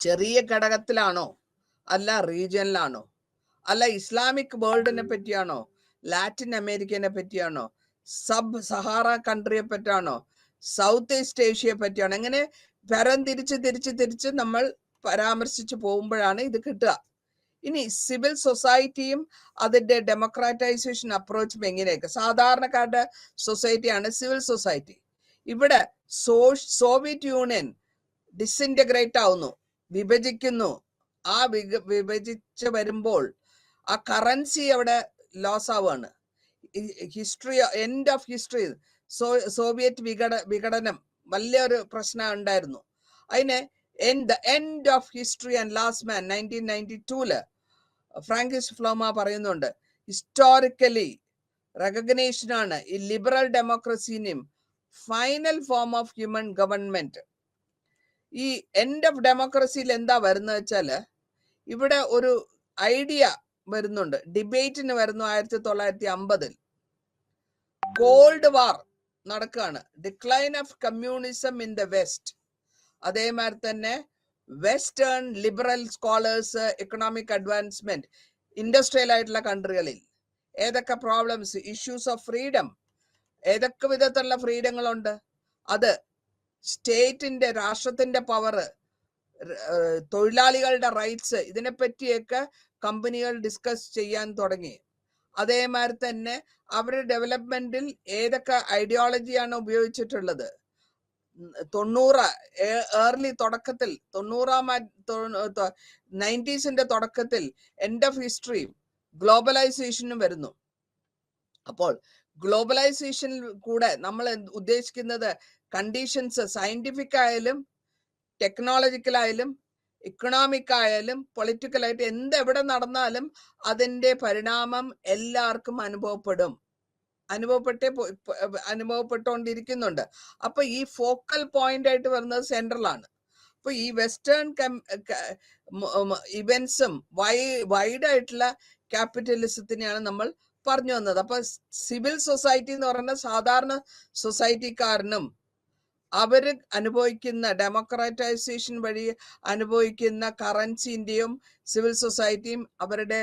ചെറിയ ഘടകത്തിലാണോ, അല്ല റീജിയനിലാണോ, അല്ല ഇസ്ലാമിക് വേൾഡിനെ പറ്റിയാണോ, ലാറ്റിൻ അമേരിക്കനെ പറ്റിയാണോ, സബ് സഹാറ കൺട്രിയെ പറ്റിയാണോ, സൗത്ത് ഈസ്റ്റ് ഏഷ്യയെ പറ്റിയാണോ, അങ്ങനെ തിരിച്ച് നമ്മൾ പരാമർശിച്ചു പോകുമ്പോഴാണ് ഇത് കിട്ടുക. ഇനി സിവിൽ സൊസൈറ്റിയും അതിന്റെ ഡെമോക്രാറ്റൈസേഷൻ അപ്രോച്ചും എങ്ങനെയൊക്കെ, സാധാരണക്കാരുടെ സൊസൈറ്റിയാണ് സിവിൽ സൊസൈറ്റി. ഇവിടെ സോവിയറ്റ് യൂണിയൻ ഡിസിൻറ്റഗ്രേറ്റ് ആവുന്നു, വിഭജിക്കുന്നു. ആ വിഭജിച്ച് വരുമ്പോൾ ആ കറൻസി അവിടെ ലോസ് ആവുകയാണ്. History, end of history, Soviet വിഘടനം വലിയൊരു പ്രശ്നം ഉണ്ടായിരുന്നു. അതിന് end of history and last man 1992 Francis ഫ്ലോമ പറയുന്നുണ്ട്, ഹിസ്റ്റോറിക്കലി റെക്കഗ്നേഷനാണ് ഈ ലിബറൽ ഡെമോക്രസിനെയും final form of human government. ഈ എൻഡ് ഓഫ് ഡെമോക്രസിയിൽ എന്താ വരുന്നത് വെച്ചാല് ഇവിടെ ഒരു ഐഡിയ വരുന്നുണ്ട്, ഡിബേറ്റിന് വരുന്നു. 1950 കോൾഡ് വാർ നടക്കുകയാണ്, decline of communism in the west. അതേമാതിരി തന്നെ western liberal scholars economic advancement industrial ആയിട്ടുള്ള കൺട്രികളിൽ ഏതൊക്കെ പ്രോബ്ലംസ്, ഇഷ്യൂസ് ഓഫ് ഫ്രീഡം, ഏതൊക്കെ വിധത്തിലുള്ള ഫ്രീഡങ്ങളുണ്ട്, അത് സ്റ്റേറ്റിന്റെ, രാഷ്ട്രത്തിന്റെ പവർ, തൊഴിലാളികളുടെ റൈറ്റ്സ്, ഇതിനെപ്പറ്റിയൊക്കെ കമ്പനികൾ ഡിസ്കസ് ചെയ്യാൻ തുടങ്ങി. അതേമാതിരി തന്നെ അവരുടെ ഡെവലപ്മെന്റിൽ ഏതൊക്കെ ഐഡിയോളജിയാണ് ഉപയോഗിച്ചിട്ടുള്ളത്, ഏർലി തുടക്കത്തിൽ 90s തുടക്കത്തിൽ എൻഡ് ഓഫ് ഹിസ്റ്ററി ഗ്ലോബലൈസേഷനും വരുന്നു. അപ്പോൾ ഗ്ലോബലൈസേഷനിൽ കൂടെ നമ്മൾ ഉദ്ദേശിക്കുന്നത് കണ്ടീഷൻസ് സയന്റിഫിക് ആയാലും ടെക്നോളജിക്കൽ ആയാലും ഇക്കണോമിക് ആയാലും പൊളിറ്റിക്കലായിട്ട് എവിടെ നടന്നാലും അതിന്റെ പരിണാമം എല്ലാവർക്കും അനുഭവപ്പെട്ടുകൊണ്ടിരിക്കുന്നുണ്ട്. അപ്പൊ ഈ ഫോക്കൽ പോയിന്റ് ആയിട്ട് വരുന്നത് സെൻട്രലാണ്. അപ്പൊ ഈ വെസ്റ്റേൺ ഇവന്റ്സും വൈഡ് ആയിട്ടുള്ള ക്യാപിറ്റലിസത്തിനെയാണ് നമ്മൾ പറഞ്ഞു വന്നത്. അപ്പൊ സിവിൽ സൊസൈറ്റി എന്ന് പറയുന്ന സാധാരണ സൊസൈറ്റിക്കാരനും അവര് അനുഭവിക്കുന്ന ഡെമോക്രാറ്റൈസേഷൻ വഴി അനുഭവിക്കുന്ന കറൻസിന്റെയും സിവിൽ സൊസൈറ്റിയും അവരുടെ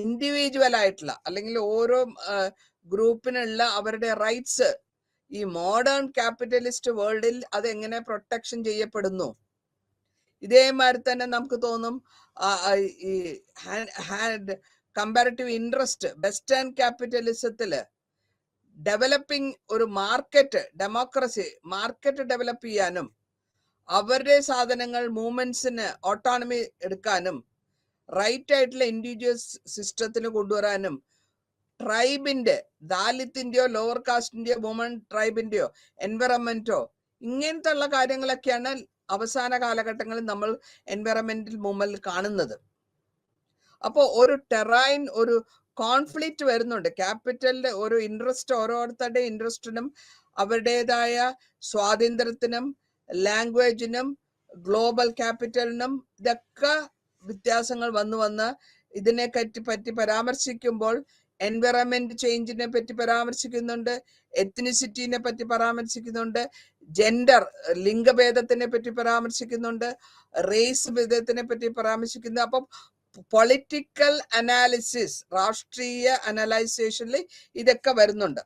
ഇൻഡിവിജ്വൽ ആയിട്ടുള്ള അല്ലെങ്കിൽ ഓരോ ഗ്രൂപ്പിനുള്ള അവരുടെ റൈറ്റ്സ് ഈ മോഡേൺ ക്യാപിറ്റലിസ്റ്റ് വേൾഡിൽ അതെങ്ങനെ പ്രൊട്ടക്ഷൻ ചെയ്യപ്പെടുന്നു. ഇതേമാതിരി തന്നെ നമുക്ക് തോന്നും ഈ കമ്പാരിറ്റീവ് ഇൻട്രസ്റ്റ് വെസ്റ്റേൺ ക്യാപിറ്റലിസത്തില് ഡെവലപ്പിംഗ് ഒരു ഡെമോക്രസി മാർക്കറ്റ് ഡെവലപ്പ് ചെയ്യാനും അവരുടെ സാധനങ്ങൾ മൂവ്മെന്റ്സിന് ഓട്ടോണമി എടുക്കാനും റൈറ്റ് ആയിട്ടുള്ള ഇൻഡിവിജ്വൽ സിസ്റ്റത്തിന് കൊണ്ടുവരാനും ട്രൈബിന്റെ ദാലിത്തിന്റെയോ ലോവർ കാസ്റ്റിന്റെയോ വുമൺ ട്രൈബിന്റെയോ എൻവയറമെന്റോ ഇങ്ങനത്തെ ഉള്ള കാര്യങ്ങളൊക്കെയാണ് അവസാന കാലഘട്ടങ്ങളിൽ നമ്മൾ എൻവയറമെന്റൽ മൂവ്മെന്റിൽ കാണുന്നത്. അപ്പോൾ ഒരു ടെറൈൻ ഒരു കോൺഫ്ലിക്റ്റ് വരുന്നുണ്ട്. ക്യാപിറ്റലിന്റെ ഒരു ഇൻട്രസ്റ്റ് ഓരോരുത്തരുടെ ഇൻട്രസ്റ്റിനും അവരുടേതായ സ്വാതന്ത്ര്യത്തിനും ലാംഗ്വേജിനും ഗ്ലോബൽ ക്യാപിറ്റലിനും ഇതൊക്കെ വ്യത്യാസങ്ങൾ വന്ന് ഇതിനെ പറ്റി പരാമർശിക്കുമ്പോൾ എൻവയറമെന്റ് ചേഞ്ചിനെ പറ്റി പരാമർശിക്കുന്നുണ്ട്, എത്നിസിറ്റിനെ പറ്റി പരാമർശിക്കുന്നുണ്ട്, ജെൻഡർ ലിംഗഭേദത്തിനെ പറ്റി പരാമർശിക്കുന്നുണ്ട്, റേസ് ഭേദത്തിനെ പറ്റി പരാമർശിക്കുന്നു. അപ്പം പൊളിറ്റിക്കൽ അനാലിസിസ് രാഷ്ട്രീയ അനലൈസേഷനിൽ ഇതൊക്കെ വരുന്നുണ്ട്.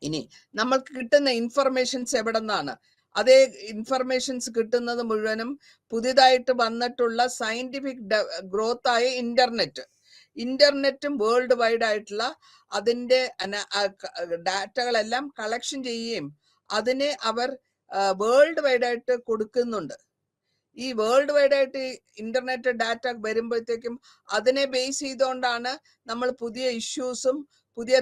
ഇനി നമ്മൾക്ക് കിട്ടുന്ന ഇൻഫർമേഷൻസ് എവിടെ നിന്നാണ്? അതേ ഇൻഫർമേഷൻസ് കിട്ടുന്നത് മുഴുവനും പുതിയതായിട്ട് വന്നിട്ടുള്ള സയന്റിഫിക് ഗ്രോത്ത് ആയ ഇന്റർനെറ്റും വേൾഡ് വൈഡ് ആയിട്ടുള്ള അതിന്റെ ഡാറ്റകളെല്ലാം കളക്ഷൻ ചെയ്യുകയും അതിനെ അവർ വേൾഡ് വൈഡ് ആയിട്ട് കൊടുക്കുന്നുണ്ട്. ഈ വേൾഡ് വൈഡ് ആയിട്ട് ഇന്റർനെറ്റ് ഡാറ്റ വരുമ്പോഴത്തേക്കും അതിനെ ബേസ് ചെയ്തുകൊണ്ടാണ് നമ്മൾ പുതിയ ഇഷ്യൂസും പുതിയ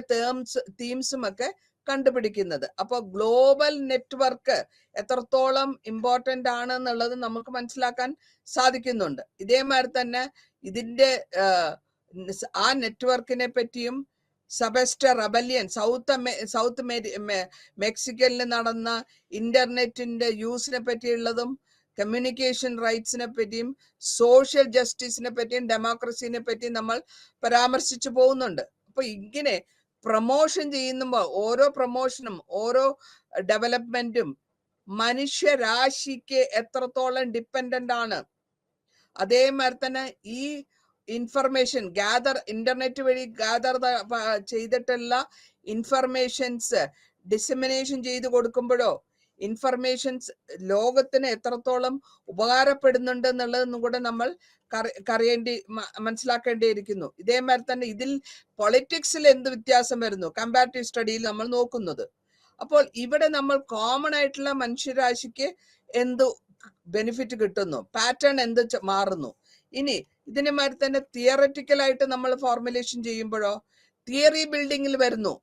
തീംസും ഒക്കെ കണ്ടുപിടിക്കുന്നത്. അപ്പൊ ഗ്ലോബൽ നെറ്റ്വർക്ക് എത്രത്തോളം ഇമ്പോർട്ടന്റ് ആണ് എന്നുള്ളത് നമുക്ക് മനസ്സിലാക്കാൻ സാധിക്കുന്നുണ്ട്. ഇതേമാതിരി തന്നെ ഇതിന്റെ ആ നെറ്റ്വർക്കിനെ പറ്റിയും സബസ്റ്റർ റബല്യൻ സൗത്ത് മെക്സിക്കനിൽ നടന്ന ഇന്റർനെറ്റിന്റെ യൂസിനെ പറ്റിയുള്ളതും കമ്മ്യൂണിക്കേഷൻ റൈറ്റ്സിനെ പറ്റിയും സോഷ്യൽ ജസ്റ്റിസിനെ പറ്റിയും ഡെമോക്രസിനെ പറ്റിയും നമ്മൾ പരാമർശിച്ചു പോകുന്നുണ്ട്. അപ്പൊ ഇങ്ങനെ പ്രൊമോഷൻ ചെയ്യുമ്പോൾ ഓരോ പ്രൊമോഷനും ഓരോ ഡെവലപ്മെന്റും മനുഷ്യരാശിക്ക് എത്രത്തോളം ഡിപ്പെൻഡന്റ് ആണ്. അതേമാതിരി തന്നെ ഈ ഇൻഫർമേഷൻ ഇന്റർനെറ്റ് വഴി ഗ്യാദർ ചെയ്തിട്ടുള്ള ഇൻഫർമേഷൻസ് ഡിസമിനേഷൻ ചെയ്ത് കൊടുക്കുമ്പോഴോ ഇൻഫർമേഷൻസ് ലോകത്തിന് എത്രത്തോളം ഉപകാരപ്പെടുന്നുണ്ട് എന്നുള്ളതെന്നും കൂടെ നമ്മൾ മനസ്സിലാക്കേണ്ടിയിരിക്കുന്നു. ഇതേമാതിരി തന്നെ ഇതിൽ പൊളിറ്റിക്സിൽ എന്ത് വ്യത്യാസം വരുന്നു കമ്പാരിറ്റീവ് സ്റ്റഡിയിൽ നമ്മൾ നോക്കുന്നത്. അപ്പോൾ ഇവിടെ നമ്മൾ കോമൺ ആയിട്ടുള്ള മനുഷ്യരാശിക്ക് എന്ത് ബെനിഫിറ്റ് കിട്ടുന്നു, പാറ്റേൺ എന്ത് മാറുന്നു. ഇനി ഇതിനെ മാതിരി തന്നെ തിയററ്റിക്കലായിട്ട് നമ്മൾ ഫോർമുലേഷൻ ചെയ്യുമ്പോഴോ തിയറി ബിൽഡിങ്ങിൽ വരുന്നു.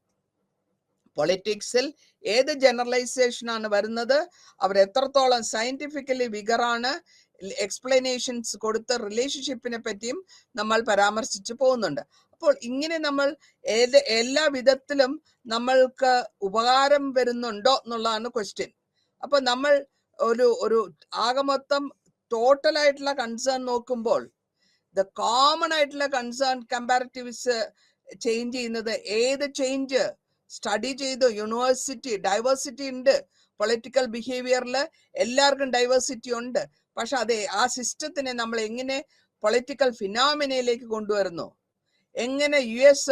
പൊളിറ്റിക്സിൽ ഏത് ജനറലൈസേഷൻ ആണ് വരുന്നത്, അവർ എത്രത്തോളം സയന്റിഫിക്കലി വിഗറാണ്, എക്സ്പ്ലനേഷൻസ് കൊടുത്ത റിലേഷൻഷിപ്പിനെ പറ്റിയും നമ്മൾ പരാമർശിച്ചു പോകുന്നുണ്ട്. അപ്പോൾ ഇങ്ങനെ നമ്മൾ എല്ലാ വിധത്തിലും നമ്മൾക്ക് ഉപകാരം വരുന്നുണ്ടോ എന്നുള്ളതാണ് ക്വസ്റ്റ്യൻ. അപ്പൊ നമ്മൾ ഒരു ആകെ മൊത്തം ടോട്ടൽ ആയിട്ടുള്ള കൺസേൺ നോക്കുമ്പോൾ കോമൺ ആയിട്ടുള്ള കൺസേൺ കമ്പാരിറ്റീവ്സ് ചേഞ്ച് ചെയ്യുന്നത് ഏത് ചേഞ്ച് സ്റ്റഡി ചെയ്തു യൂണിവേഴ്സിറ്റി ഡൈവേഴ്സിറ്റി ഉണ്ട്, പൊളിറ്റിക്കൽ ബിഹേവിയറിൽ എല്ലാവർക്കും ഡൈവേഴ്സിറ്റി ഉണ്ട്. പക്ഷെ അതെ ആ സിസ്റ്റത്തിനെ നമ്മൾ എങ്ങനെ പൊളിറ്റിക്കൽ ഫിനോമിനയിലേക്ക് കൊണ്ടുവരുന്നു, എങ്ങനെ US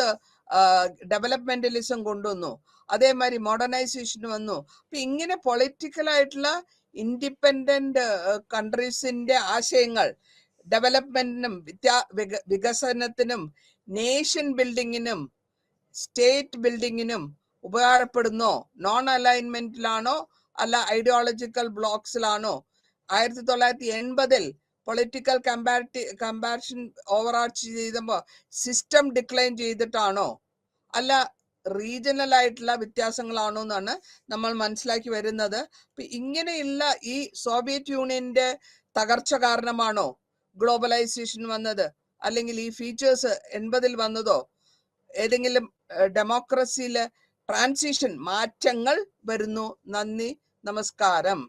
ഡെവലപ്മെന്റലിസം കൊണ്ടുവന്നു, അതേമാതിരി മോഡേണൈസേഷൻ വന്നു. അപ്പൊ ഇങ്ങനെ പൊളിറ്റിക്കൽ ആയിട്ടുള്ള ഇൻഡിപെൻഡന്റ് കൺട്രീസിന്റെ ആശയങ്ങൾ ഡെവലപ്മെന്റിനും വികസനത്തിനും നേഷൻ ബിൽഡിങ്ങിനും സ്റ്റേറ്റ് ബിൽഡിങ്ങിനും ഉപകാരപ്പെടുന്നോ, നോൺ അലൈൻമെന്റിലാണോ അല്ല ഐഡിയോളജിക്കൽ ബ്ലോക്സിലാണോ? 1980 പൊളിറ്റിക്കൽ കമ്പാരിഷൻ ഓവറാർച്ച് ചെയ്തപ്പോൾ സിസ്റ്റം ഡിക്ലൈൻ ചെയ്തിട്ടാണോ? അല്ല റീജിയണൽ ആയിട്ടുള്ള വ്യത്യാസങ്ങളാണോ എന്നാണ് നമ്മൾ മനസ്സിലാക്കി വരുന്നത്. ഇങ്ങനെയുള്ള ഈ സോവിയറ്റ് യൂണിയന്റെ തകർച്ച കാരണമാണോ ഗ്ലോബലൈസേഷൻ വന്നത്? അല്ലെങ്കിൽ ഈ ഫീച്ചേഴ്സ് 80 വന്നതോ? ഏതെങ്കിലും ഡെമോക്രസിയിലെ ട്രാൻസിഷൻ മാറ്റങ്ങൾ വരുന്നു. നന്ദി, നമസ്കാരം.